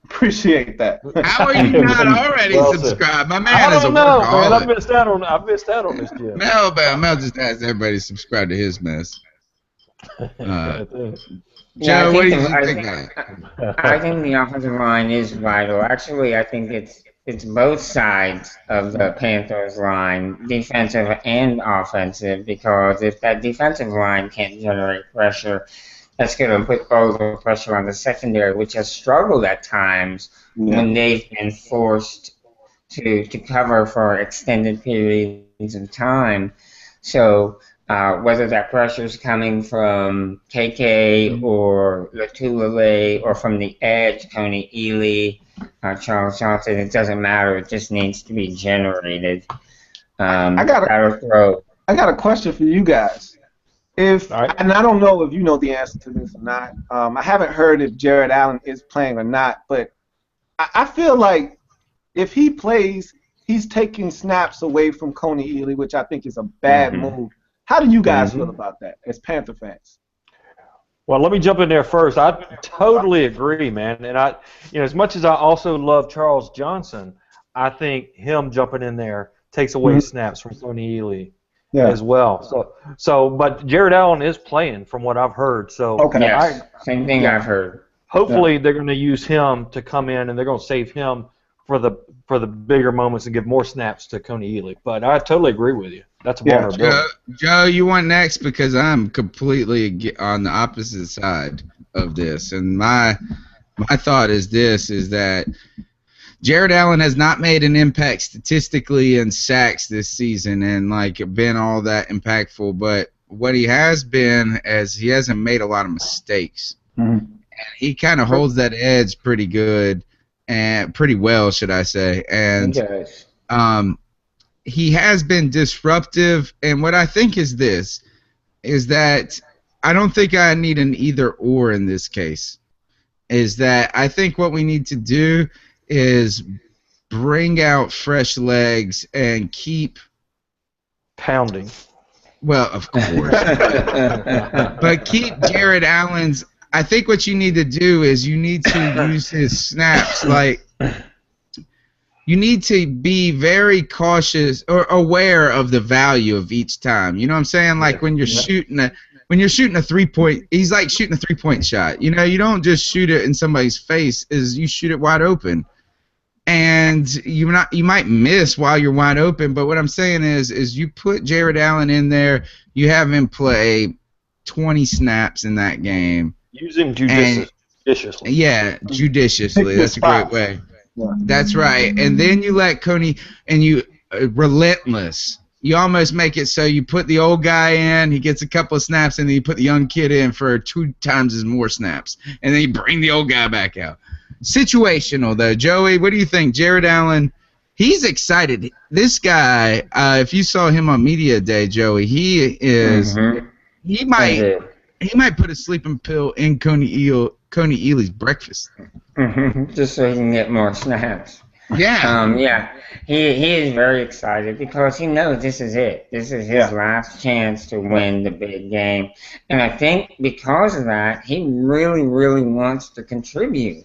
Appreciate that. How are you not already subscribed? My man is a workaholic. Man, I missed out on this deal. Mel just asked everybody to subscribe to his mess. Yeah, Joe, what do you think? I think the offensive line is vital. Actually, I think it's both sides of the Panthers line, defensive and offensive, because if that defensive line can't generate pressure, that's going to put all the pressure on the secondary, which has struggled at times when they've been forced to cover for extended periods of time. So whether that pressure is coming from KK or Latulele or from the edge, Tony Ely, Charles Johnson, it doesn't matter. It just needs to be generated. I got a question for you guys. And I don't know if you know the answer to this or not. I haven't heard if Jared Allen is playing or not, but I feel like if he plays, he's taking snaps away from Coney Ely, which I think is a bad move. How do you guys feel about that as Panther fans? Well, let me jump in there first. I totally agree, man. And as much as I also love Charles Johnson, I think him jumping in there takes away snaps from Coney Ely as well. But Jared Allen is playing, from what I've heard. So same thing I've heard. Hopefully, they're going to use him to come in, and they're going to save him for the bigger moments and give more snaps to Coney Ely. But I totally agree with you. That's a vulnerability. Joe, you want next because I'm completely on the opposite side of this, and my thought is that Jared Allen has not made an impact statistically in sacks this season and been all that impactful, but what he has been is he hasn't made a lot of mistakes. And he kind of holds that edge pretty good and pretty well, should I say. And he has been disruptive, and what I think is that I don't think I need an either or in this case. Is that I think what we need to do is bring out fresh legs and keep pounding. Well, of course. But keep Jared Allen's. I think what you need to do is you need to use his snaps you need to be very cautious or aware of the value of each time. You know what I'm saying? Like when you're shooting a 3-point, he's like shooting a 3-point shot. You know, you don't just shoot it in somebody's face, you shoot it wide open. And you might miss while you're wide open, but what I'm saying is you put Jared Allen in there, you have him play 20 snaps in that game. Use him judiciously. Yeah, judiciously. That's a great way. That's right. And then you let Coney, and you relentless. You almost make it so you put the old guy in, he gets a couple of snaps, and then you put the young kid in for 2 times as more snaps. And then you bring the old guy back out. Situational, though. Joey, what do you think? Jared Allen, he's excited. This guy, if you saw him on Media Day, Joey, he is he might put a sleeping pill in Coney Ely's breakfast. Just so he can get more snaps. Yeah. He is very excited because he knows this is it. This is his last chance to win the big game. And I think because of that, he really, really wants to contribute.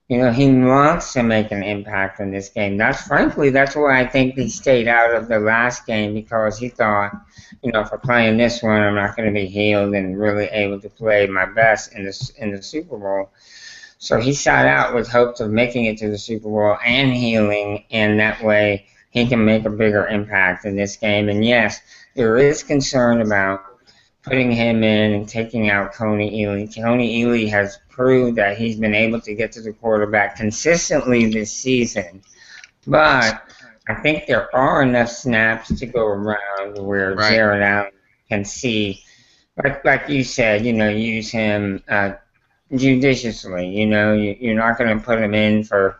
You know, he wants to make an impact in this game. That's why I think he stayed out of the last game, because he thought, you know, if I'm playing this one, I'm not going to be healed and really able to play my best in the Super Bowl. So he sat out with hopes of making it to the Super Bowl and healing, and that way he can make a bigger impact in this game. And yes, there is concern about putting him in and taking out Coney Ely. Coney Ely has proved that he's been able to get to the quarterback consistently this season. But I think there are enough snaps to go around where Jared Allen can see like you said, use him judiciously. You're not going to put him in for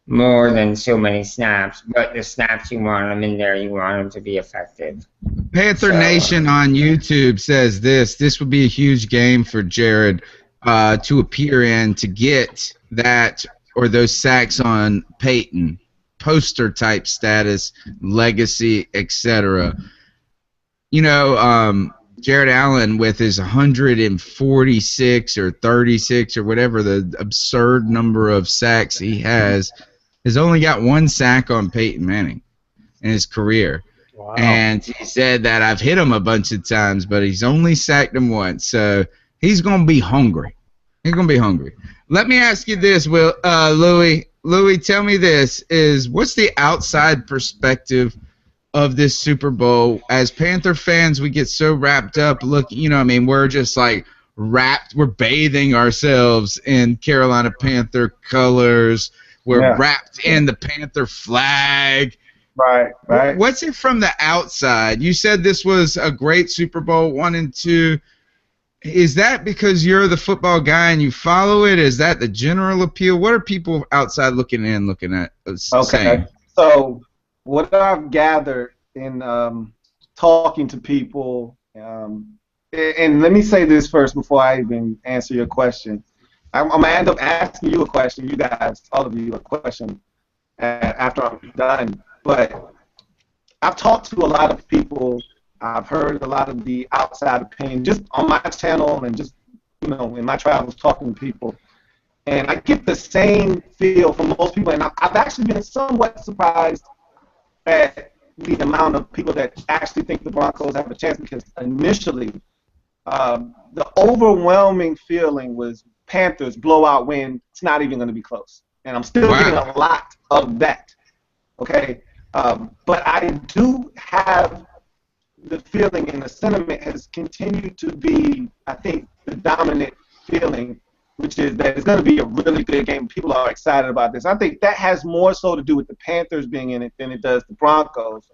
more than so many snaps, but the snaps you want him in there, you want him to be effective. Panther Nation on YouTube says this would be a huge game for Jared to appear in to get that or those sacks on Peyton, poster type status, legacy, etc. Jared Allen with his 146 or 36 or whatever the absurd number of sacks he has only got one sack on Peyton Manning in his career. Wow. And he said that I've hit him a bunch of times, but he's only sacked him once. So he's going to be hungry. He's going to be hungry. Let me ask you this, Louis. Louis, tell me this. What's the outside perspective of this Super Bowl? As Panther fans, we get so wrapped up we're just like we're bathing ourselves in Carolina Panther colors. We're wrapped in the Panther flag. Right. What's it from the outside? You said this was a great Super Bowl 1 and 2. Is that because you're the football guy and you follow it? Is that the general appeal? What are people outside looking at saying? So what I've gathered in talking to people, and let me say this first before I even answer your question. I'm going to end up asking you a question, you guys, all of you, a question after I'm done. But I've talked to a lot of people. I've heard a lot of the outside opinion just on my channel and just, in my travels talking to people. And I get the same feel from most people. And I've actually been somewhat surprised at the amount of people that actually think the Broncos have a chance, because initially the overwhelming feeling was Panthers blowout win. It's not even going to be close. And I'm still getting a lot of that. Okay? But I do have the feeling, and the sentiment has continued to be, I think, the dominant feeling, which is that it's going to be a really good game. People are excited about this. I think that has more so to do with the Panthers being in it than it does the Broncos.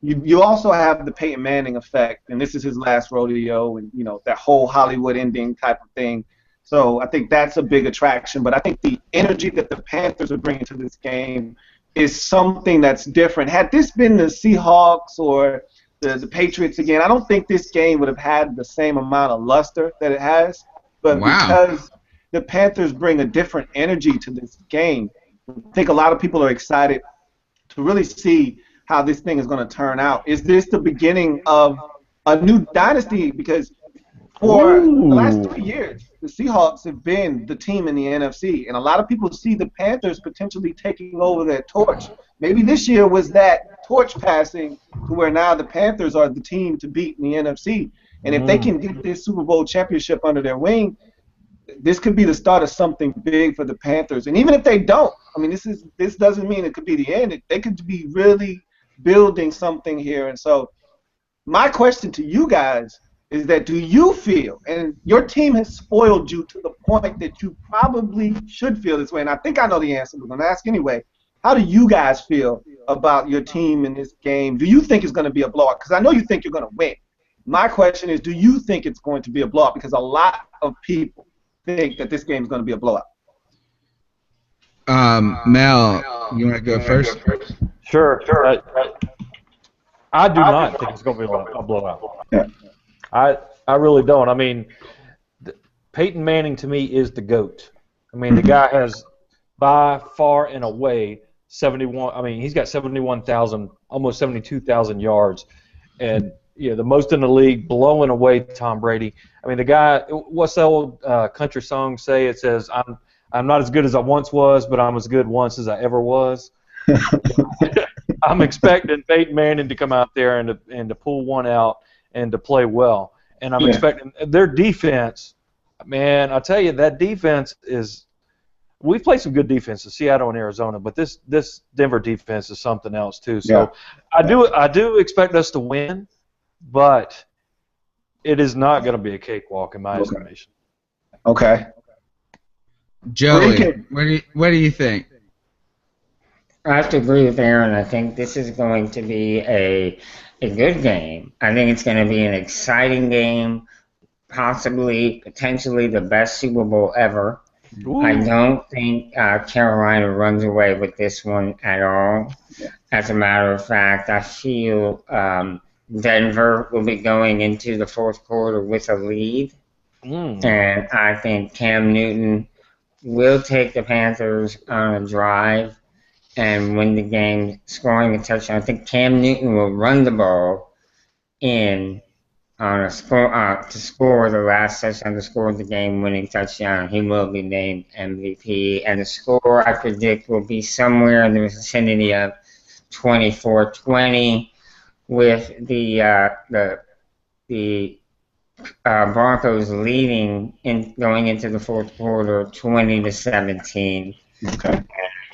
You also have the Peyton Manning effect, and this is his last rodeo, and that whole Hollywood ending type of thing. So I think that's a big attraction. But I think the energy that the Panthers are bringing to this game is something that's different. Had this been the Seahawks or the Patriots again, I don't think this game would have had the same amount of luster that it has. But because the Panthers bring a different energy to this game, I think a lot of people are excited to really see how this thing is going to turn out. Is this the beginning of a new dynasty? Because for the last 3 years, the Seahawks have been the team in the NFC, and a lot of people see the Panthers potentially taking over that torch. Maybe this year was that torch passing to where now the Panthers are the team to beat in the NFC. And if they can get this Super Bowl championship under their wing, this could be the start of something big for the Panthers. And even if they don't, I mean, this doesn't mean it could be the end. They could be really building something here. And so my question to you guys is that, do you feel, and your team has spoiled you to the point that you probably should feel this way, and I think I know the answer, but I'm going to ask anyway, how do you guys feel about your team in this game? Do you think it's going to be a blowout? Because I know you think you're going to win. My question is, do you think it's going to be a blowout? Because a lot of people think that this game is going to be a blowout. Mel, you want to go first? Sure. I do not think it's going to be a blowout. Yeah. I really don't. I mean, Peyton Manning to me is the GOAT. I mean, the guy has by far and away 71. I mean, he's got 71,000, almost 72,000 yards, and the most in the league, blowing away Tom Brady. I mean, the guy. What's the old country song say? It says, "I'm not as good as I once was, but I'm as good once as I ever was." I'm expecting Peyton Manning to come out there and to pull one out and to play well. And I'm expecting their defense. Man, I tell you, that defense is. We've played some good defenses, Seattle and Arizona, but this Denver defense is something else too. So I do expect us to win, but it is not going to be a cakewalk in my estimation. Okay. Joey, what do you think? I have to agree with Aaron. I think this is going to be a good game. I think it's going to be an exciting game. possibly, potentially the best Super Bowl ever. Ooh. I don't think Carolina runs away with this one at all. As a matter of fact, I feel Denver will be going into the fourth quarter with a lead. And I think Cam Newton will take the Panthers on a drive and win the game, scoring a touchdown. I think Cam Newton will run the ball in on a score to score the last touchdown, to score the game-winning touchdown. He will be named MVP, and the score I predict will be somewhere in the vicinity of 24-20, with the Broncos leading in going into the fourth quarter 20-17. Okay.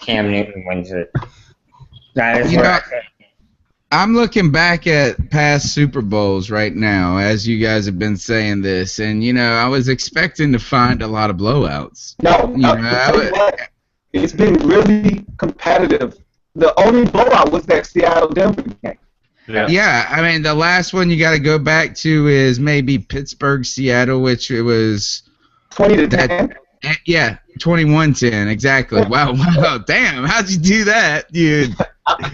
Cam Newton wins it. That is what I think. I'm looking back at past Super Bowls right now, as you guys have been saying this, and I was expecting to find a lot of blowouts. It's been really competitive. The only blowout was that Seattle-Denver game. Yeah, I mean, the last one you got to go back to is maybe Pittsburgh-Seattle, which it was 20-10. Yeah, 21-10, exactly. Wow, damn, how'd you do that, dude?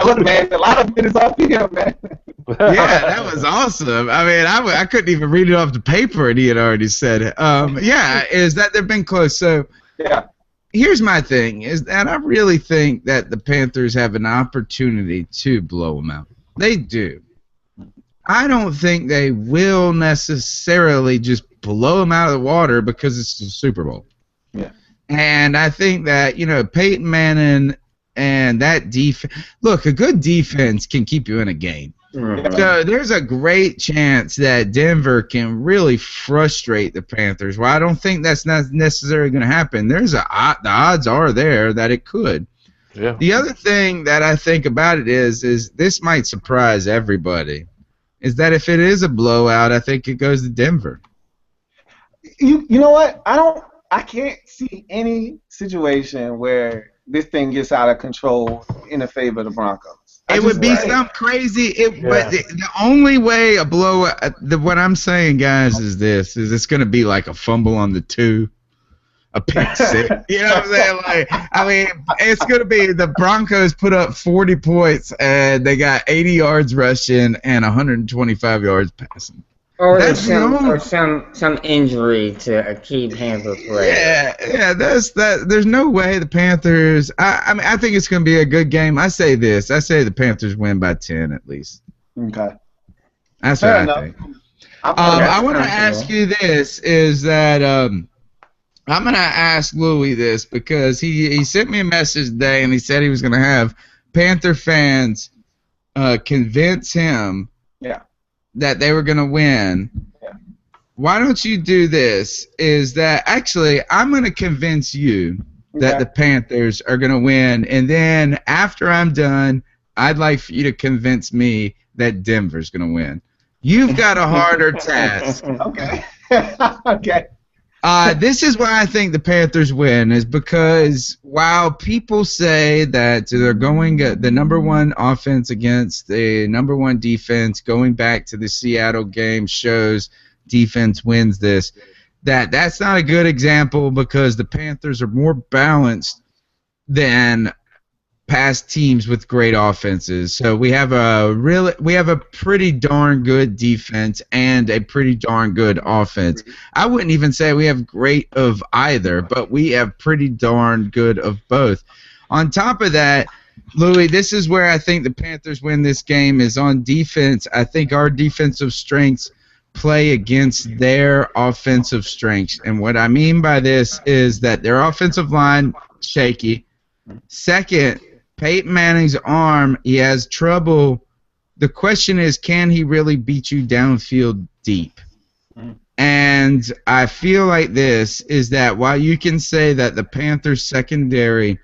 Look, man, a lot of it is off here, man. Yeah, that was awesome. I mean, I couldn't even read it off the paper, and he had already said it. Is that they've been close. So, here's my thing, is that I really think that the Panthers have an opportunity to blow them out. They do. I don't think they will necessarily just blow them out of the water because it's the Super Bowl. Yeah. And I think that, Peyton Manning and that defense. Look, a good defense can keep you in a game. Mm-hmm. So there's a great chance that Denver can really frustrate the Panthers. Well, I don't think that's not necessarily going to happen. The odds are there that it could. Yeah. The other thing that I think about it is this might surprise everybody, is that if it is a blowout, I think it goes to Denver. You know what? I can't see any situation where this thing gets out of control in the favor of the Broncos. It would be some crazy. But the only way a blowout. What I'm saying, guys, is it's going to be like a fumble on the 2. A pick six. You know what I'm saying? It's going to be the Broncos put up 40 points and they got 80 yards rushing and 125 yards passing. Or some injury to a key Panther player. Yeah. There's no way the Panthers. I think it's going to be a good game. I say the Panthers win by 10 at least. Okay. That's what I think. I want to ask you this: is that I'm going to ask Louis this because he sent me a message today and he said he was going to have Panther fans convince him that they were going to win. Yeah. Why don't you do this? Is that actually I'm going to convince you that the Panthers are going to win, and then after I'm done, I'd like for you to convince me that Denver's going to win. You've got a harder task. Okay. Okay. This is why I think the Panthers win, is because while people say that they're going the number one offense against the number one defense, going back to the Seattle game shows defense wins this, that's not a good example because the Panthers are more balanced than past teams with great offenses. So we have a pretty darn good defense and a pretty darn good offense. I wouldn't even say we have great of either, but we have pretty darn good of both. On top of that, Louis, this is where I think the Panthers win this game, is on defense. I think our defensive strengths play against their offensive strengths. And what I mean by this is that their offensive line, shaky. Second, Peyton Manning's arm, he has trouble. The question is, can he really beat you downfield deep? And I feel like this is that while you can say that the Panthers secondary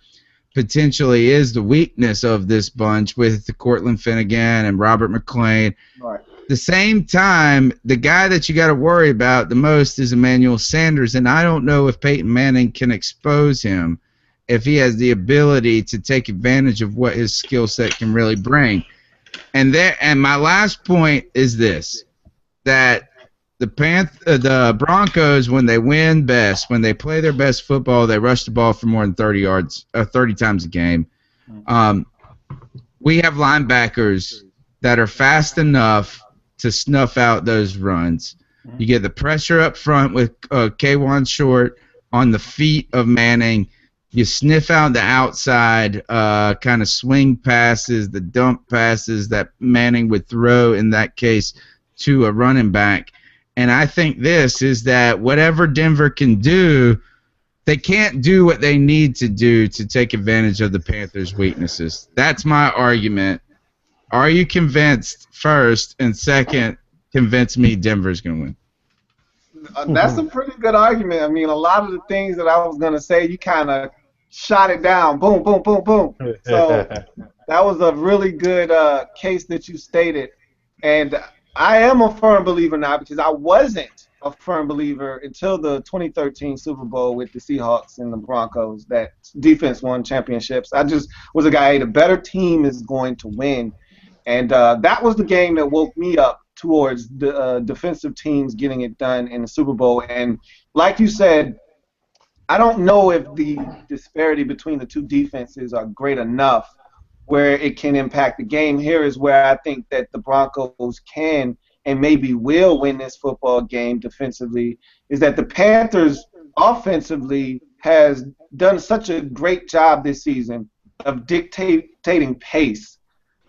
potentially is the weakness of this bunch with the Cortland Finnegan and Robert McClain, at the same time, the guy that you got to worry about the most is Emmanuel Sanders, and I don't know if Peyton Manning can expose him, if he has the ability to take advantage of what his skill set can really bring. And my last point is this, that the Broncos, when they win best, when they play their best football, they rush the ball for more than 30 yards, 30 times a game. We have linebackers that are fast enough to snuff out those runs. You get the pressure up front with K'Wan Short on the feet of Manning. You sniff out the outside kind of swing passes, the dump passes that Manning would throw in that case to a running back. And I think this is that whatever Denver can do, they can't do what they need to do to take advantage of the Panthers' weaknesses. That's my argument. Are you convinced, first, and second, convince me Denver's going to win? That's a pretty good argument. I mean, a lot of the things that I was going to say, you kind of shot it down. Boom, boom, boom, boom. So that was a really good case that you stated. And I am a firm believer now, because I wasn't a firm believer until the 2013 Super Bowl with the Seahawks and the Broncos. That defense won championships. I just was a guy, hey, the better team is going to win. And that was the game that woke me up towards the defensive teams getting it done in the Super Bowl. And like you said, I don't know if the disparity between the two defenses are great enough where it can impact the game. Here is where I think that the Broncos can and maybe will win this football game defensively, is that the Panthers offensively has done such a great job this season of dictating pace.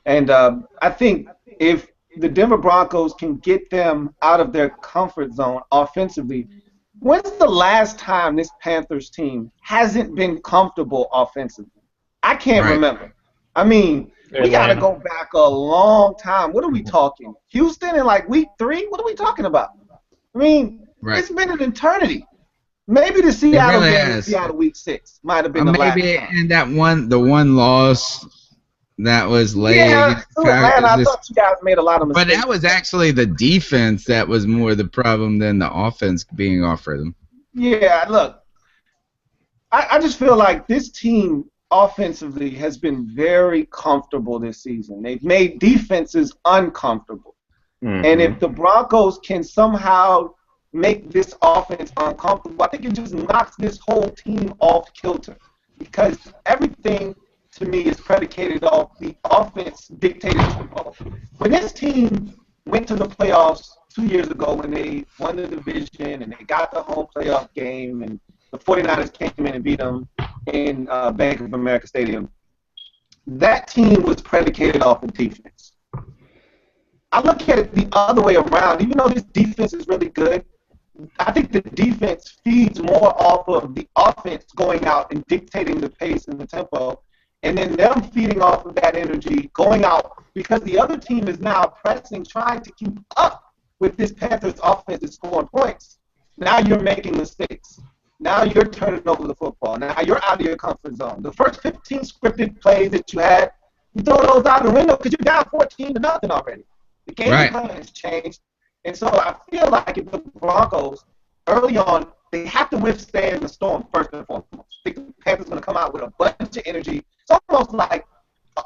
And I think if the Denver Broncos can get them out of their comfort zone offensively, when's the last time this Panthers team hasn't been comfortable offensively? I can't remember. I mean, we got to go back a long time. What are we talking? Houston in like week 3? What are we talking about? I mean, it's been an eternity. Maybe the Seattle game in Seattle week 6 might have been the last time. And the one loss that was late. Yeah, man, I thought you guys made a lot of mistakes. But that was actually the defense that was more the problem than the offense being off for them. Yeah, look, I just feel like this team offensively has been very comfortable this season. They've made defenses uncomfortable. And if the Broncos can somehow make this offense uncomfortable, I think it just knocks this whole team off kilter, because everything to me is predicated off the offense dictated football. When this team went to the playoffs 2 years ago, when they won the division and they got the home playoff game, and the 49ers came in and beat them in Bank of America Stadium, that team was predicated off of defense. I look at it the other way around. Even though this defense is really good, I think the defense feeds more off of the offense going out and dictating the pace and the tempo, and then them feeding off of that energy going out, because the other team is now pressing, trying to keep up with this Panthers offense is scoring points. Now you're making mistakes. Now you're turning over the football. Now you're out of your comfort zone. The first 15 scripted plays that you had, you throw those out the window because you're down 14-0 already. The game plan has changed. And so I feel like if the Broncos, early on, they have to withstand the storm first and foremost. I think the Panthers are going to come out with a bunch of energy. It's almost like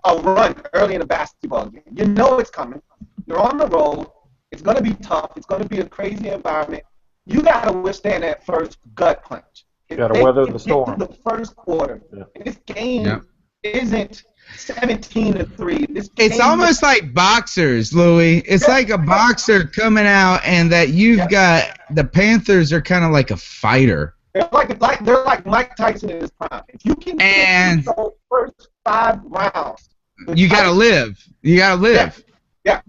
a run early in a basketball game. You know it's coming. You're on the road. It's going to be tough. It's going to be a crazy environment. You got to withstand that first gut punch. You got to weather the storm. The first quarter. Yeah. This game isn't 17-3. It's almost like boxers, Louis. It's like a boxer coming out, and that you've got the Panthers are kind of like a fighter. They're like Mike Tyson in his prime. If you can get those first 5 rounds, you got to live. You got to live. Yeah.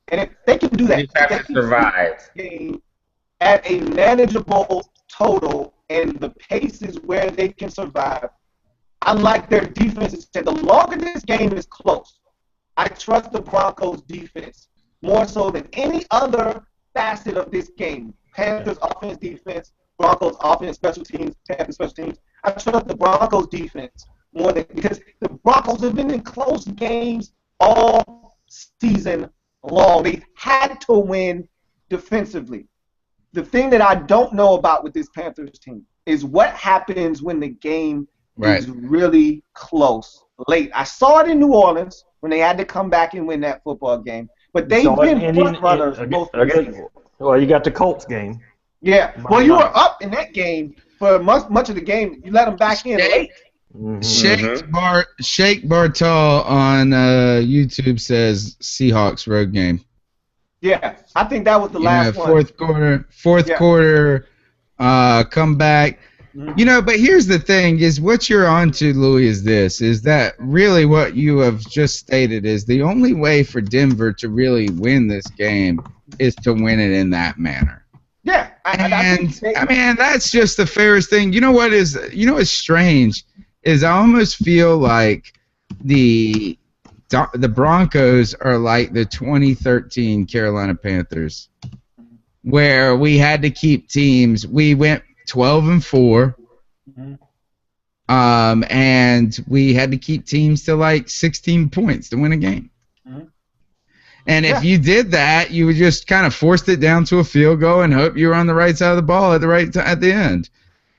And if they can do that, you have to survive. At a manageable total, and the pace is where they can survive. I like their defense. The longer this game is close, I trust the Broncos' defense more so than any other facet of this game. Panthers offense, defense, Broncos offense, special teams, Panthers special teams. I trust the Broncos' defense more than, because the Broncos have been in close games all season long. They had to win defensively. The thing that I don't know about with this Panthers team is what happens when the game is really close late. I saw it in New Orleans when they had to come back and win that football game, but they've been front runners both seasons. Well, you got the Colts game. Yeah. Well, you were up in that game for much of the game. You let them back in late. Shake Bartal on YouTube says Seahawks road game. Yeah, I think that was the last one. Fourth quarter, comeback. You know, but here's the thing: is what you're onto, Louis, is that really what you have just stated is the only way for Denver to really win this game is to win it in that manner. Yeah, I mean that's just the fairest thing. You know what's strange is I almost feel like the Broncos are like the 2013 Carolina Panthers, where we had to keep teams. We went 12-4, and we had to keep teams to like 16 points to win a game. And if you did that, you just kind of forced it down to a field goal and hope you were on the right side of the ball at the end.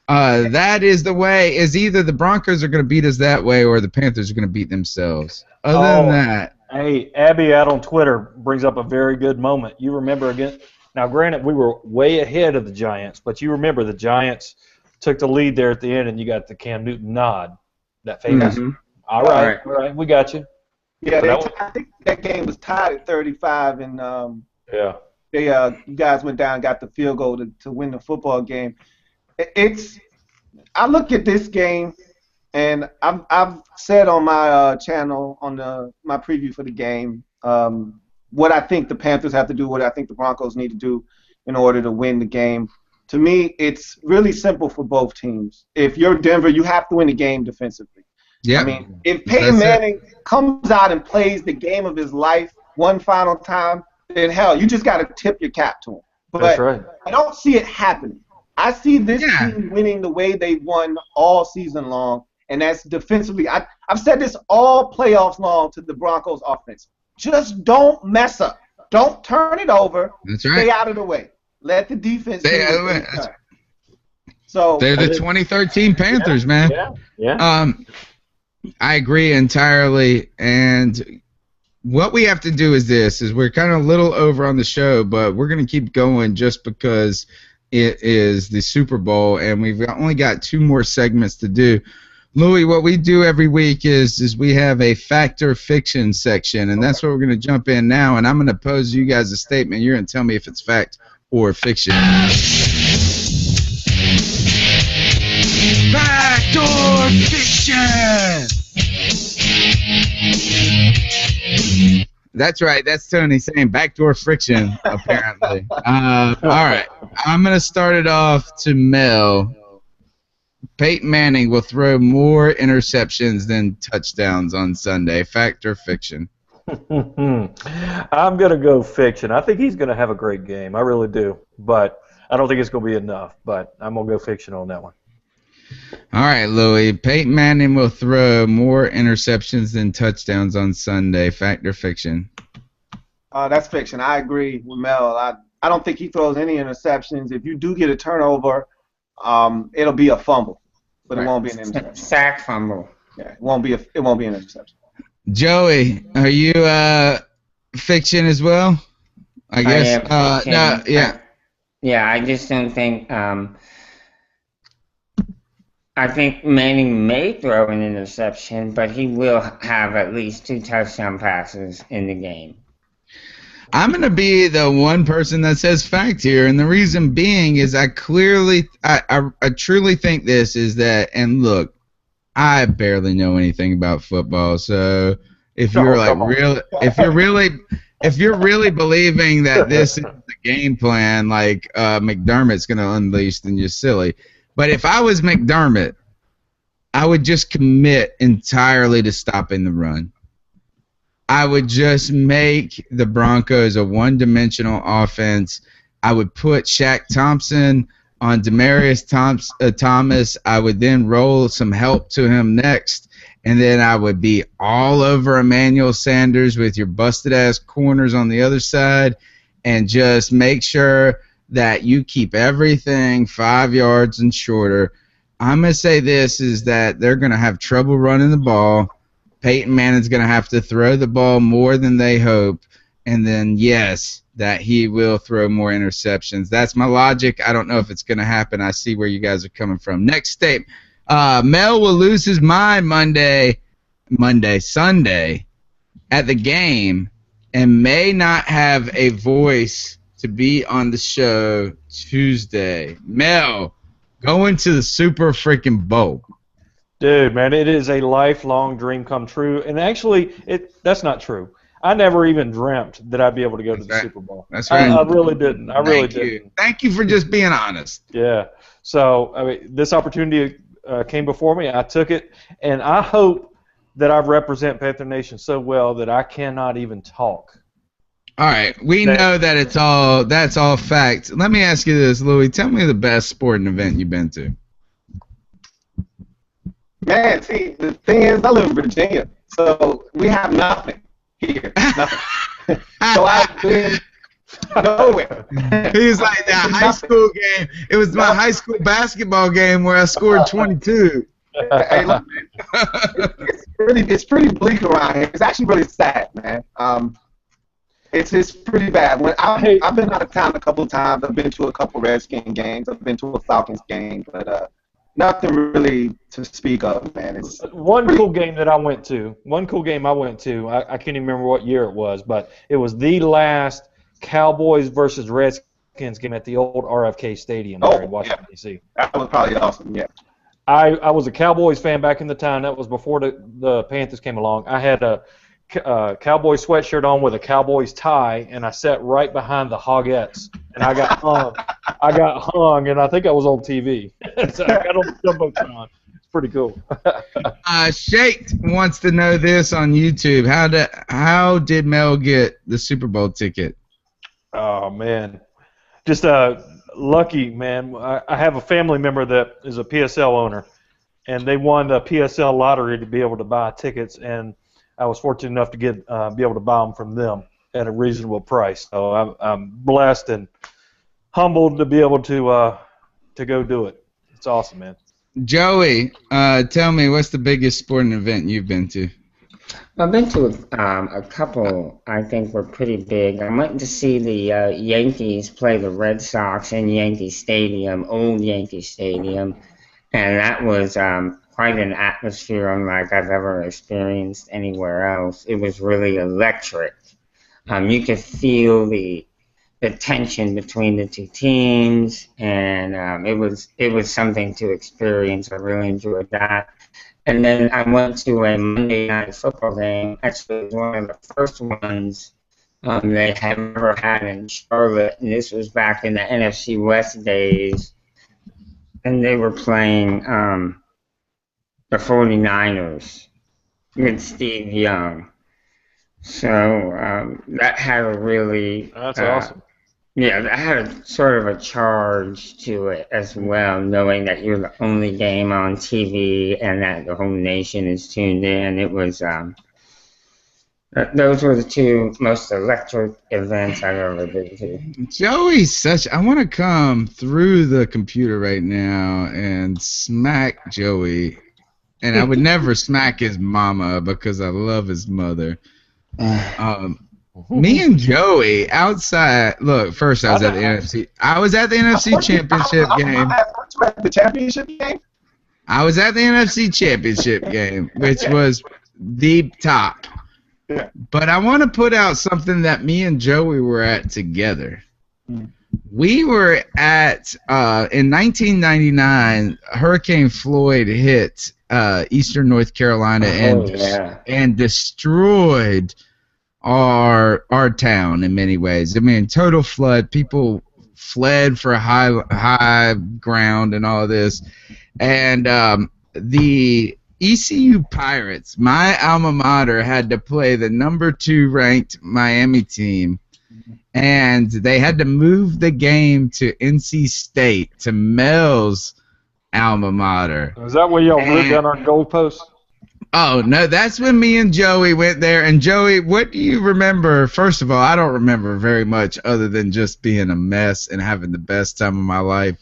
That is the way. Is either the Broncos are going to beat us that way, or the Panthers are going to beat themselves. Other than that, hey, Abby out on Twitter brings up a very good moment. You remember again? Now, granted, we were way ahead of the Giants, but you remember the Giants took the lead there at the end, and you got the Cam Newton nod, that famous. All right, we got you. Yeah, I think that game was tied at 35, and you guys went down and got the field goal to win the football game. I look at this game, and I've said on my channel on my preview for the game what I think the Panthers have to do, what I think the Broncos need to do in order to win the game. To me, it's really simple for both teams. If you're Denver, you have to win the game defensively. Yeah. I mean, if Peyton Manning comes out and plays the game of his life one final time, then hell, you just got to tip your cap to him. But that's right. I don't see it happening. I see this team winning the way they won all season long, and that's defensively. I've said this all playoffs long to the Broncos offense. Just don't mess up. Don't turn it over. That's right. Stay out of the way. Let the defense stay out of the way. So they're the 2013 Panthers, man. Yeah. I agree entirely, and what we have to do is we're kind of a little over on the show, but we're going to keep going just because it is the Super Bowl, and we've only got 2 more segments to do. Louis, what we do every week is we have a fact or fiction section, and that's what we're going to jump in now, and I'm going to pose you guys a statement. You're going to tell me if it's fact or fiction. Fact or fiction! That's right. That's Tony saying backdoor friction, apparently. All right. I'm going to start it off to Mel. Peyton Manning will throw more interceptions than touchdowns on Sunday. Fact or fiction? I'm going to go fiction. I think he's going to have a great game. I really do. But I don't think it's going to be enough. But I'm going to go fiction on that one. All right, Louis. Peyton Manning will throw more interceptions than touchdowns on Sunday. Fact or fiction? That's fiction. I agree with Mel. I don't think he throws any interceptions. If you do get a turnover, it'll be a fumble, but it won't be an interception. Sack fumble. Yeah, it won't be an interception. Joey, are you fiction as well? I guess. No, yeah. Yeah, I just don't think. I think Manning may throw an interception, but he will have at least 2 touchdown passes in the game. I'm going to be the one person that says fact here, and the reason being is I truly think this is that, and look, I barely know anything about football, so if you're really believing that this is the game plan, like McDermott's going to unleash, then you're silly. But if I was McDermott, I would just commit entirely to stopping the run. I would just make the Broncos a one-dimensional offense. I would put Shaq Thompson on Demaryius Thomas. I would then roll some help to him next, and then I would be all over Emmanuel Sanders with your busted-ass corners on the other side, and just make sure that you keep everything 5 yards and shorter. I'm going to say this is that they're going to have trouble running the ball. Peyton Manning's going to have to throw the ball more than they hope, and then yes, that he will throw more interceptions. That's my logic. I don't know if it's going to happen. I see where you guys are coming from. Next statement. Mel will lose his mind Sunday at the game and may not have a voice to be on the show Tuesday. Mel, going to the Super freaking Bowl. Dude, man, it is a lifelong dream come true. And actually, that's not true. I never even dreamt that I'd be able to go to the Super Bowl. That's right. I really didn't. I really didn't. Thank you for just being honest. Yeah. So, I mean, this opportunity came before me. I took it, and I hope that I represent Panther Nation so well that I cannot even talk. All right, we know that that's all fact. Let me ask you this, Louis. Tell me the best sporting event you've been to. Man, see, the thing is, I live in Virginia, so we have nothing here. Nothing. So I've been nowhere. He was like that high school game. It was my high school basketball game where I scored 22. Hey, look, man, it's pretty bleak around here. It's actually really sad, man. It's pretty bad. When I've been out of town a couple of times. I've been to a couple Redskins games. I've been to a Falcons game, but nothing really to speak of, man. It's one cool game I went to. I can't even remember what year it was, but it was the last Cowboys versus Redskins game at the old RFK Stadium there in Washington, D.C. That was probably awesome, yeah. I was a Cowboys fan back in the time. That was before the Panthers came along. I had a Cowboys sweatshirt on with a Cowboys tie, and I sat right behind the Hogettes, and I got hung, and I think I was on TV. So I got on the Jumbotron. It's pretty cool. Shake wants to know this on YouTube. How did Mel get the Super Bowl ticket? Oh, man. Just lucky, man. I have a family member that is a PSL owner, and they won the PSL lottery to be able to buy tickets, and I was fortunate enough to be able to buy them from them at a reasonable price. So I'm blessed and humbled to be able to go do it. It's awesome, man. Joey, tell me, what's the biggest sporting event you've been to? I've been to a couple I think were pretty big. I went to see the Yankees play the Red Sox in Yankee Stadium, old Yankee Stadium, and that was quite an atmosphere unlike I've ever experienced anywhere else. It was really electric. You could feel the tension between the two teams, and it was something to experience. I really enjoyed that. And then I went to a Monday night football game. Actually, it was one of the first ones they had ever had in Charlotte, and this was back in the NFC West days. And they were playing the 49ers with Steve Young. So that had a really... That's awesome. Yeah, that had a sort of a charge to it as well, knowing that you're the only game on TV and that the whole nation is tuned in. It was, those were the two most electric events I've ever been to. Joey's I want to come through the computer right now and smack Joey. And I would never smack his mama because I love his mother. Me and Joey outside. Look, first I was at the NFC. I was at the NFC Championship game. The championship game? I was at the NFC Championship game, which was the top. Yeah. But I want to put out something that me and Joey were at together. We were at in 1999. Hurricane Floyd hit eastern North Carolina and destroyed our town in many ways. I mean, total flood. People fled for high ground and all this. And the ECU Pirates, my alma mater, had to play the number 2 ranked Miami team. And they had to move the game to NC State, to Mel's alma mater. Is that where y'all moved down our goalpost? Oh, no, that's when me and Joey went there. And, Joey, what do you remember? First of all, I don't remember very much other than just being a mess and having the best time of my life.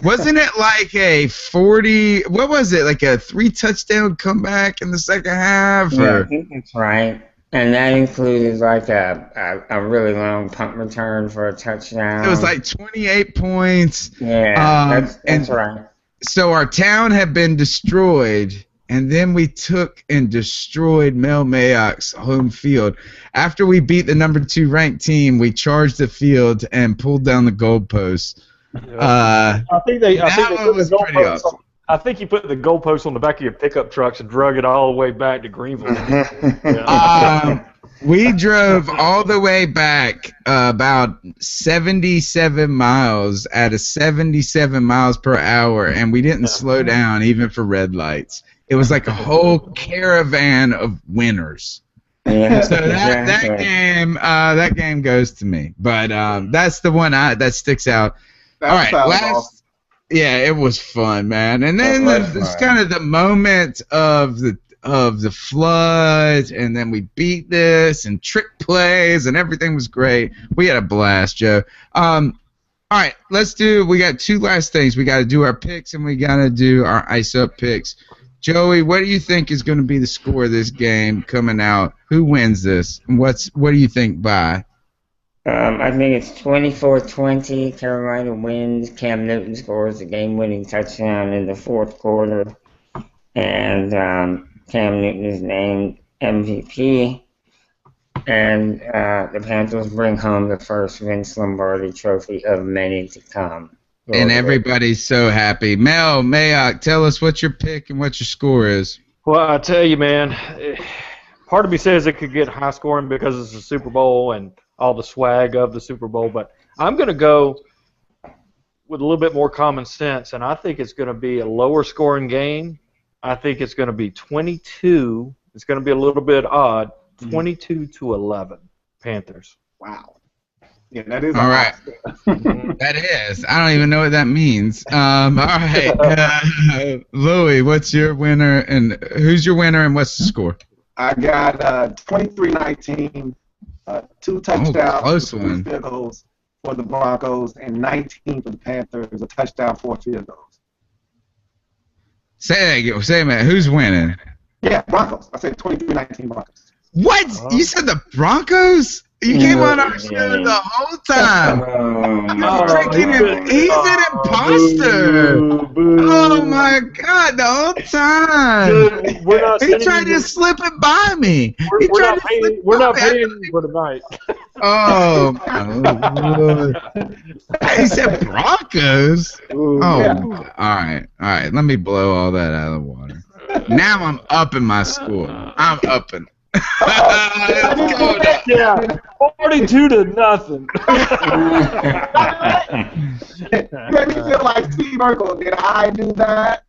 Wasn't it like a 40 – what was it, like a 3-touchdown comeback in the second half? Yeah, I think that's right. And that included like a really long punt return for a touchdown. It was like 28 points. Yeah, that's and right. So our town had been destroyed, and then we took and destroyed Mel Mayock's home field. After we beat the number 2 ranked team, we charged the field and pulled down the goalposts. I think they put was the pretty goalposts. awesome. I think you put the goalposts on the back of your pickup trucks and drug it all the way back to Greenville. We drove all the way back about 77 miles at a 77 miles per hour, and we didn't slow down even for red lights. It was like a whole caravan of winners. Yeah, So that game goes to me. But that's the one that sticks out. All right, last. Yeah, it was fun, man. And then it's kind of the moment of the flood, and then we beat this and trick plays, and everything was great. We had a blast, Joe. All right, we got 2 last things. We got to do our picks, and we got to do our ice up picks. Joey, what do you think is going to be the score of this game coming out? Who wins this? And what do you think by? I think it's 24-20. Carolina wins. Cam Newton scores a game-winning touchdown in the 4th quarter, and Cam Newton is named MVP. And the Panthers bring home the first Vince Lombardi trophy of many to come. And everybody's so happy. Mel Mayock, tell us what your pick and what your score is. Well, I tell you, man, part of me says it could get high scoring because it's the Super Bowl and all the swag of the Super Bowl, but I'm going to go with a little bit more common sense, and I think it's going to be a lower scoring game. I think it's going to be 22. It's going to be a little bit odd. 22-11, Panthers. Wow. Yeah, that is all right. That is. I don't even know what that means. All right, Louis, what's your winner, and who's your winner, and what's the score? I got 23-19, 2 touchdowns, close 2 one. field goals for the Broncos, and 19 for the Panthers, a touchdown, 4 field goals. Say that, man. Who's winning? Yeah, Broncos. I said 23-19 Broncos. What? You said the Broncos? You came on our show the whole time. He's an imposter. Oh my God, the whole time. He tried to slip it by me. We're not paying you for tonight. Oh my Lord. He said Broncos. Oh, yeah. All right. Let me blow all that out of the water. Now I'm upping my score. I'm upping. Yeah, 42-0. Made me feel like Steve Urkel. Did I do that?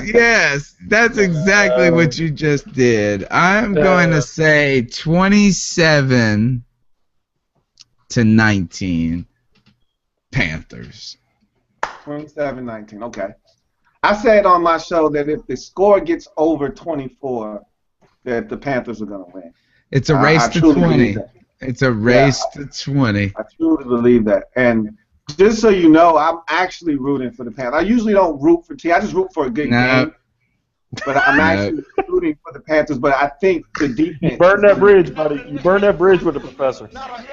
Yes, that's exactly what you just did. I'm going to say 27-19 Panthers. 27-19. Okay. I said on my show that if the score gets over 24, that the Panthers are going to win. It's a race to 20. It's a race to 20. I truly believe that. And just so you know, I'm actually rooting for the Panthers. I usually don't root for teams. I just root for a good game. But I'm actually rooting for the Panthers. But I think the defense. You burn that bridge, buddy. You burn that bridge with the professor. Now,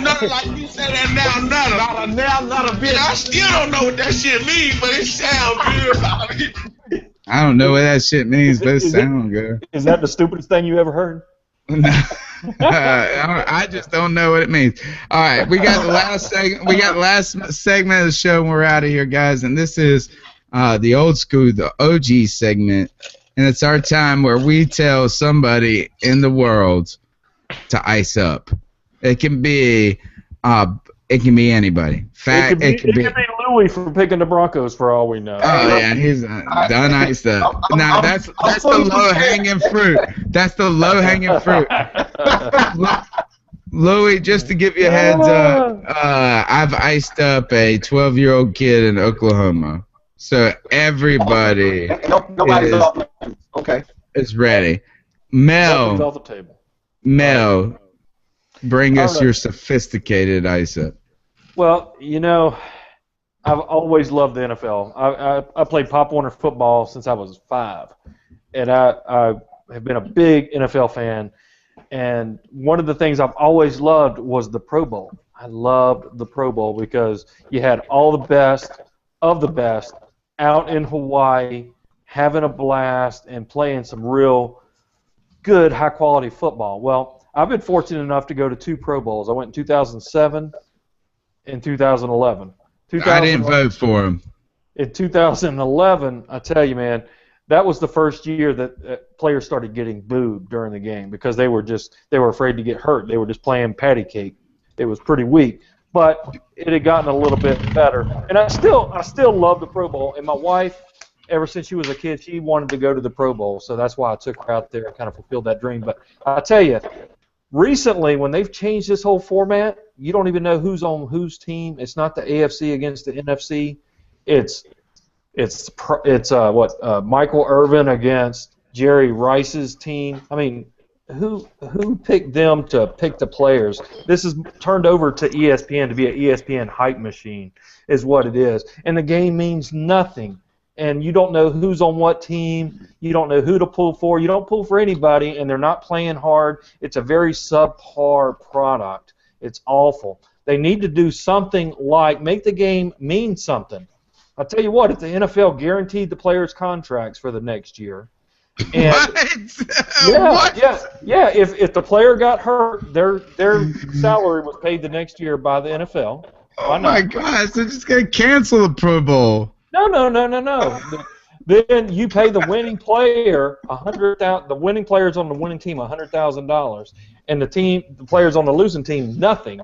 nothing like you said that now, not a bit. I still don't know what that shit means, but it sounds good. I don't know what that shit means, but it sounds good. Is that the stupidest thing you ever heard? I just don't know what it means. All right, we got the last segment. We got the last segment of the show, and we're out of here, guys. And this is the old school, the OG segment, and it's our time where we tell somebody in the world to ice up. It can be anybody. It could be Louis for picking the Broncos, for all we know. Oh yeah, he's done iced up. Now that's the low hanging fruit. That's the low hanging fruit. Louis, just to give you a heads up, I've iced up a 12-year-old kid in Oklahoma, so everybody is ready. Nothing's off the table. Mel, bring us your sophisticated ice up. Well, you know, I've always loved the NFL. I played Pop Warner football since I was 5, and I have been a big NFL fan, and one of the things I've always loved was the Pro Bowl. I loved the Pro Bowl because you had all the best of the best out in Hawaii having a blast and playing some real good, high-quality football. Well, I've been fortunate enough to go to 2 Pro Bowls. I went in 2007 and 2011. I didn't vote for him. In 2011, I tell you, man, that was the first year that players started getting booed during the game because they were afraid to get hurt. They were just playing patty cake. It was pretty weak, but it had gotten a little bit better. And I still love the Pro Bowl. And my wife, ever since she was a kid, she wanted to go to the Pro Bowl, so that's why I took her out there and kind of fulfilled that dream. But I tell you, recently when they've changed this whole format, you don't even know who's on whose team. It's not the AFC against the NFC. It's Michael Irvin against Jerry Rice's team. I mean, who picked them to pick the players? This is turned over to ESPN to be an ESPN hype machine, is what it is. And the game means nothing. And you don't know who's on what team. You don't know who to pull for. You don't pull for anybody, and they're not playing hard. It's a very subpar product. It's awful. They need to do something like make the game mean something. I'll tell you what, if the NFL guaranteed the players' contracts for the next year, and yeah, if the player got hurt, their salary was paid the next year by the NFL. Oh my gosh, they're just gonna cancel the Pro Bowl. No. Then you pay the winning player $100,000. The winning players on the winning team $100,000, and the players on the losing team nothing.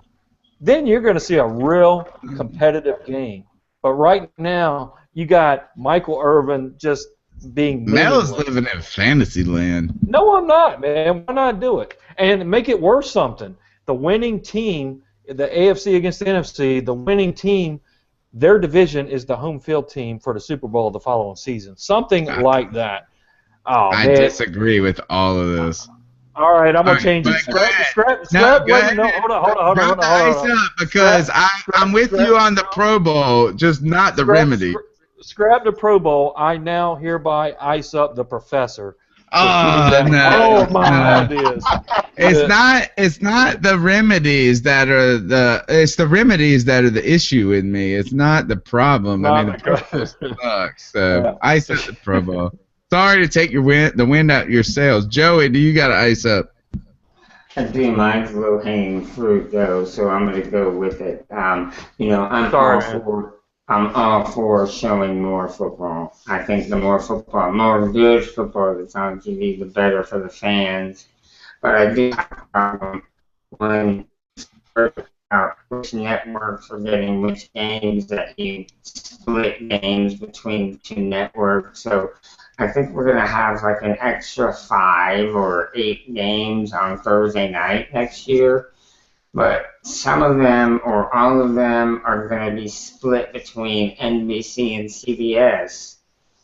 Then you're going to see a real competitive game. But right now, you got Michael Irvin just being Mel's living in fantasy land. No, I'm not, man. Why not do it? And make it worth something. The winning team, the AFC against the NFC, the winning team, their division is the home field team for the Super Bowl the following season. Something like that. Oh, I disagree with all of this. All right, I'm going to change it. Hold on. Because I'm with you on the Pro Bowl, just not the remedy. Scrap the Pro Bowl. I now hereby ice up the professor. No. My ideas. It's not the remedies that are it's the remedies that are the issue with me. It's not the problem. I mean, the Pro Bowl sucks. So ice up the Pro Bowl. Sorry to take the wind out of your sails. Joey, do you got to ice up? I do. Mine's low-hanging fruit, though, so I'm going to go with it. I'm all for showing more football. I think the more good football that's on TV, the better for the fans. But I do have a problem when which networks are getting which games, that you split games between the 2 networks. So I think we're going to have like an extra 5 or 8 games on Thursday night next year. But some of them or all of them are going to be split between NBC and CBS.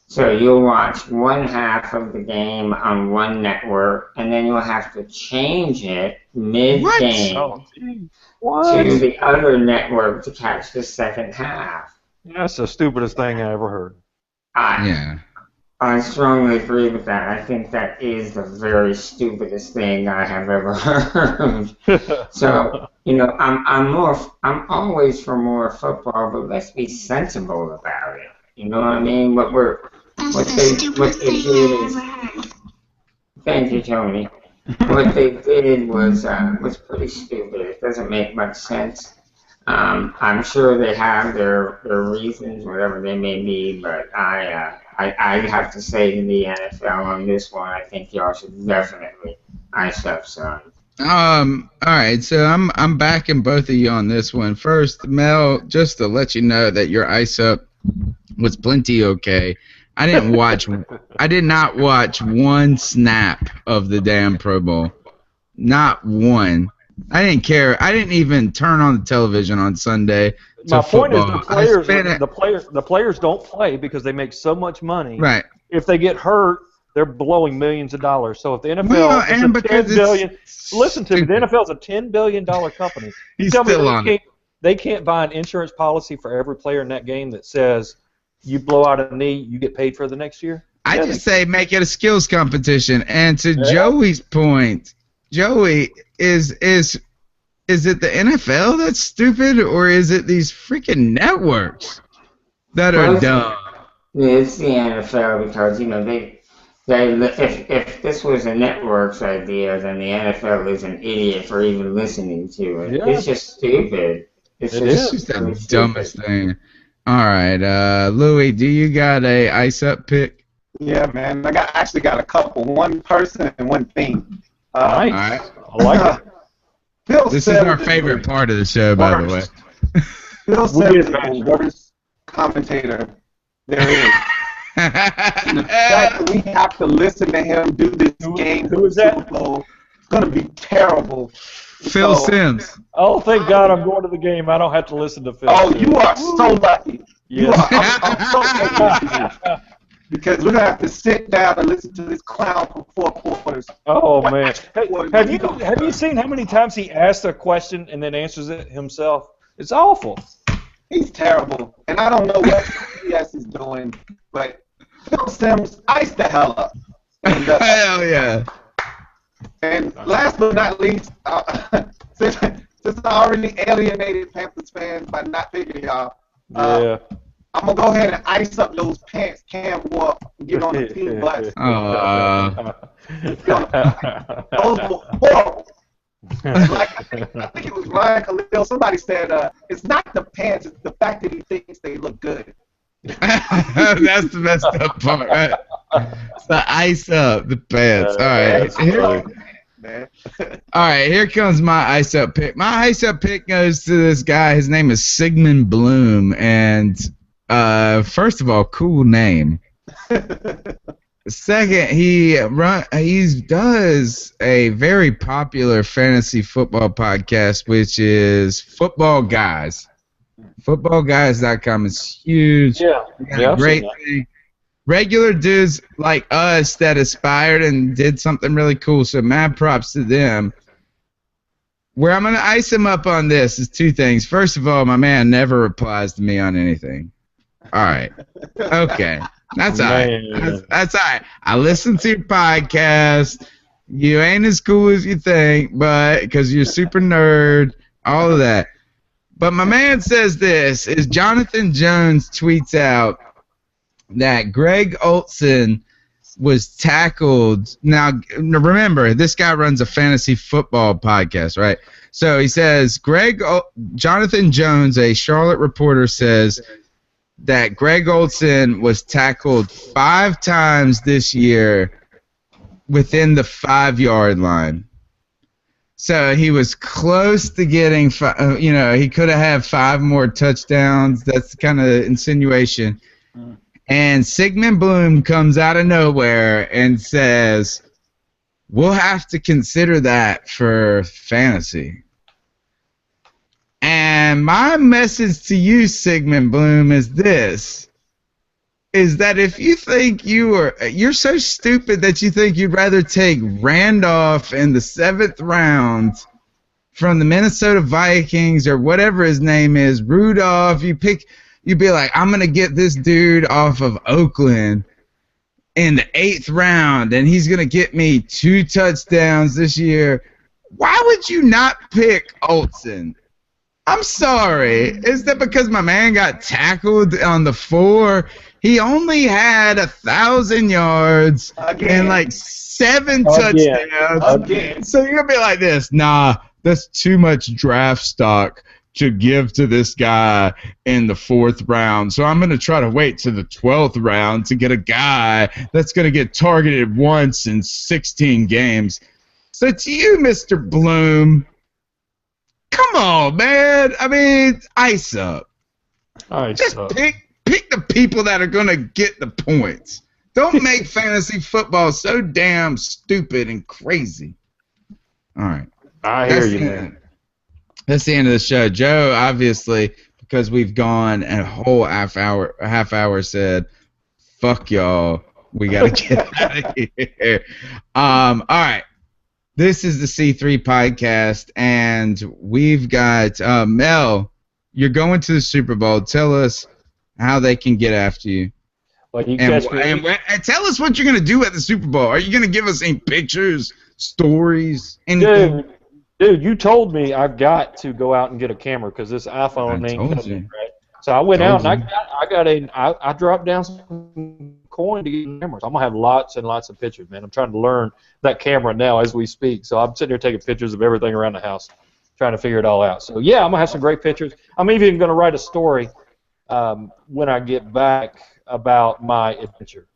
So you'll watch one half of the game on one network, and then you'll have to change it mid-game to the other network to catch the second half. That's the stupidest thing I ever heard. I strongly agree with that. I think that is the very stupidest thing I have ever heard. So, I'm always for more football, but let's be sensible about it. You know what I mean? What they did is, thank you, Tony. What they did was pretty stupid. It doesn't make much sense. I'm sure they have their reasons, whatever they may be, but I have to say to the NFL on this one, I think y'all should definitely ice up some. All right, so I'm backing both of you on this one. First, Mel, just to let you know that your ice up was plenty okay. I did not watch one snap of the damn Pro Bowl. Not one. I didn't care. I didn't even turn on the television on Sunday. My point is the players don't play because they make so much money. Right. If they get hurt, they're blowing millions of dollars. So if the NFL is a $10 billion, listen to me, the NFL is a $10 billion company. They can't buy an insurance policy for every player in that game that says you blow out a knee, you get paid for the next year. I just say make it a skills competition. And to Joey's point, Joey, is it the NFL that's stupid, or is it these freaking networks that are dumb? It's the NFL because if this was a network's idea, then the NFL is an idiot for even listening to it. Yeah. It's just stupid. It's just the dumbest thing. All right, Louis, do you got a ice up pick? Yeah, man. I actually got a couple. One person and one thing. Nice. All right. I like it. This is our favorite part of the show, by the way. Phil Simmons is the worst commentator there is. And the fact that we have to listen to him do this game who is that? Super Bowl, it's going to be terrible. Phil Sims. Oh, thank God I'm going to the game. I don't have to listen to Phil Sims. Sims. You are so lucky. Yes. I'm so lucky. Because we're going to have to sit down and listen to this clown for 4 quarters. Oh, man. Hey, have you seen how many times he asks a question and then answers it himself? It's awful. He's terrible. And I don't know what CBS is doing, but Phil Sims iced the hell up. And, hell yeah. And last but not least, since I already alienated Panthers fans by not picking y'all, I'm going to go ahead and ice up those pants Cam wore and get on the team bus. Those were horrible. I think it was Ryan Khalil. Somebody said, it's not the pants, it's the fact that he thinks they look good. That's the messed up part, right? It's the ice up the pants. All right, here comes my ice up pick. My ice up pick goes to this guy. His name is Sigmund Bloom, and first of all, cool name. Second, he does a very popular fantasy football podcast, which is Football Guys. FootballGuys.com is huge. Yeah. Great thing. Regular dudes like us that aspired and did something really cool, so mad props to them. Where I'm going to ice him up on this is 2 things. First of all, my man never replies to me on anything. All right. Okay. That's all right. That's all right. I listen to your podcast. You ain't as cool as you think, but because you're super nerd, all of that. But my man says this, is Jonathan Jones tweets out that Greg Olsen was tackled. Now, remember, this guy runs a fantasy football podcast, right? So he says, Jonathan Jones, a Charlotte reporter, says that Greg Olsen was tackled 5 times this year within the 5-yard line. So he was close to getting, he could have had 5 more touchdowns. That's kind of insinuation. And Sigmund Bloom comes out of nowhere and says, we'll have to consider that for fantasy. And my message to you, Sigmund Bloom, is this. Is that if you think you're so stupid that you think you'd rather take Randolph in the 7th round from the Minnesota Vikings or whatever his name is, Rudolph, you'd be like, I'm going to get this dude off of Oakland in the 8th round and he's going to get me 2 touchdowns this year. Why would you not pick Olsen? I'm sorry. Is that because my man got tackled on the 4? He only had 1,000 yards and like 7 touchdowns. So you're going to be like this, nah, that's too much draft stock to give to this guy in the 4th round. So I'm going to try to wait to the 12th round to get a guy that's going to get targeted once in 16 games. So to you, Mr. Bloom, come on, man. I mean, ice up. Just pick the people that are going to get the points. Don't make fantasy football so damn stupid and crazy. All right. I hear you, man. That's the end of the show. Joe, obviously, because we've gone a whole half hour said, fuck y'all. We got to get out of here. All right. This is the C3 podcast, and we've got Mel, you're going to the Super Bowl. Tell us how they can get after you. Like you And, catch me. and tell us what you're going to do at the Super Bowl. Are you going to give us any pictures, stories, anything? Dude, you told me I've got to go out and get a camera because this iPhone ain't coming, right? So I went out and I dropped down some coin to get cameras. I'm gonna have lots and lots of pictures, man. I'm trying to learn that camera now as we speak. So I'm sitting here taking pictures of everything around the house, trying to figure it all out. So yeah, I'm gonna have some great pictures. I'm even gonna write a story when I get back about my adventure,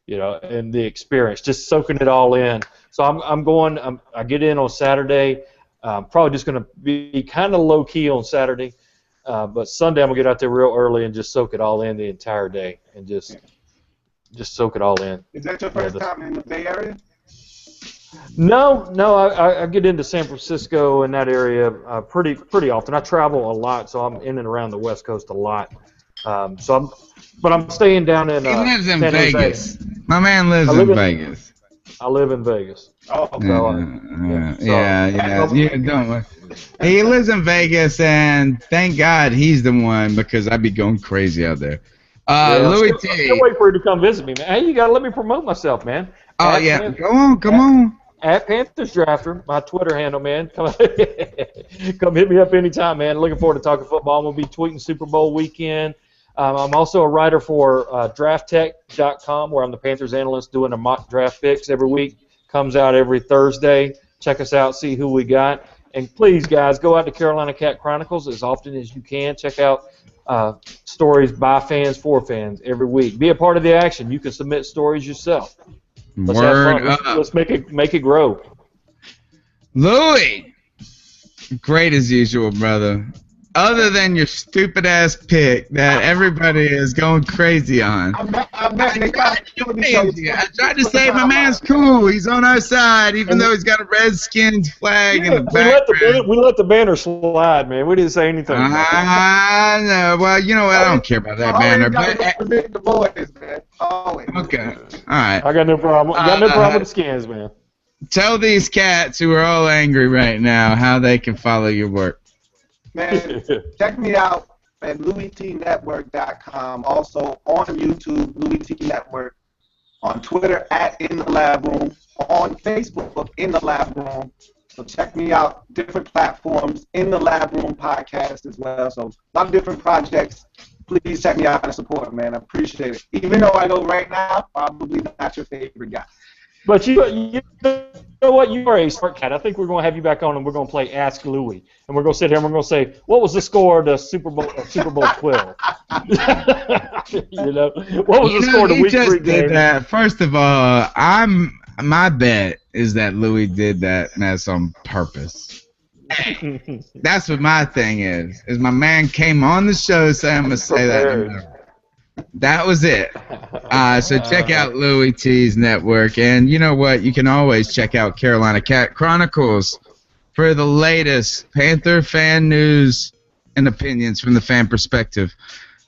and the experience, just soaking it all in. So I get in on Saturday. Probably just gonna be kind of low key on Saturday. But Sunday I'm going to get out there real early and just soak it all in the entire day and just soak it all in. Is that your first time in the Bay Area? No, I get into San Francisco and that area pretty often. I travel a lot, so I'm in and around the West Coast a lot. But I'm staying down in He lives in San Vegas. Jose. My man lives in Vegas. I live in Vegas. Oh, don't. He lives in Vegas, and thank God he's the one because I'd be going crazy out there. Louis T. Can't wait for you to come visit me, man. Hey, you gotta let me promote myself, man. Oh yeah, come on. At Panthers Drafter, my Twitter handle, man. Come hit me up anytime, man. Looking forward to talking football. I'm gonna be tweeting Super Bowl weekend. I'm also a writer for DraftTech.com, where I'm the Panthers analyst doing a mock draft picks every week. Comes out every Thursday. Check us out, see who we got. And please, guys, go out to Carolina Cat Chronicles as often as you can. Check out stories by fans for fans every week. Be a part of the action. You can submit stories yourself. Let's have fun. Let's make it grow. Louis, great as usual, brother. Other than your stupid ass pick that everybody is going crazy on. I tried to say my man's cool. He's on our side, even though he's got a Redskins flag in the background. We let the banner slide, man. We didn't say anything. I know. Well, you know what? I don't care about that banner. The boys, man. Okay. All right. I got no problem. Got no problem with the Skins, man. Tell these cats who are all angry right now how they can follow your work. Man, check me out at LouisTNetwork.com. Also on YouTube, Louis T Network. On Twitter at In the Lab Room. On Facebook, In the Lab Room. So check me out. Different platforms. In the Lab Room podcast as well. So a lot of different projects. Please check me out and support, man. I appreciate it. Even though I know right now, probably not your favorite guy. But you know what? You are a smart cat. I think we're going to have you back on and we're going to play Ask Louis. And we're going to sit here and we're going to say, what was the score of the Super Bowl 12? What was the score of the Week 3 game? That. First of all, my bet is that Louis did that and that's on purpose. That's what my thing is my man came on the show saying I'm going to say that. That was it. So check out Louis T's network. And you know what? You can always check out Carolina Cat Chronicles for the latest Panther fan news and opinions from the fan perspective.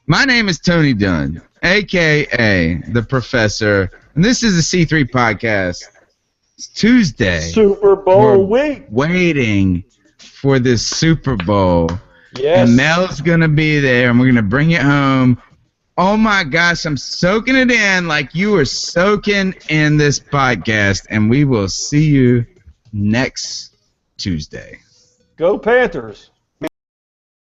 My name is Tony Dunn, a.k.a. The Professor. And this is the C3 Podcast. It's Tuesday. Super Bowl week. Waiting for this Super Bowl. Yes. And Mel's going to be there, and we're going to bring it home. Oh my gosh, I'm soaking it in like you are soaking in this podcast, and we will see you next Tuesday. Go Panthers.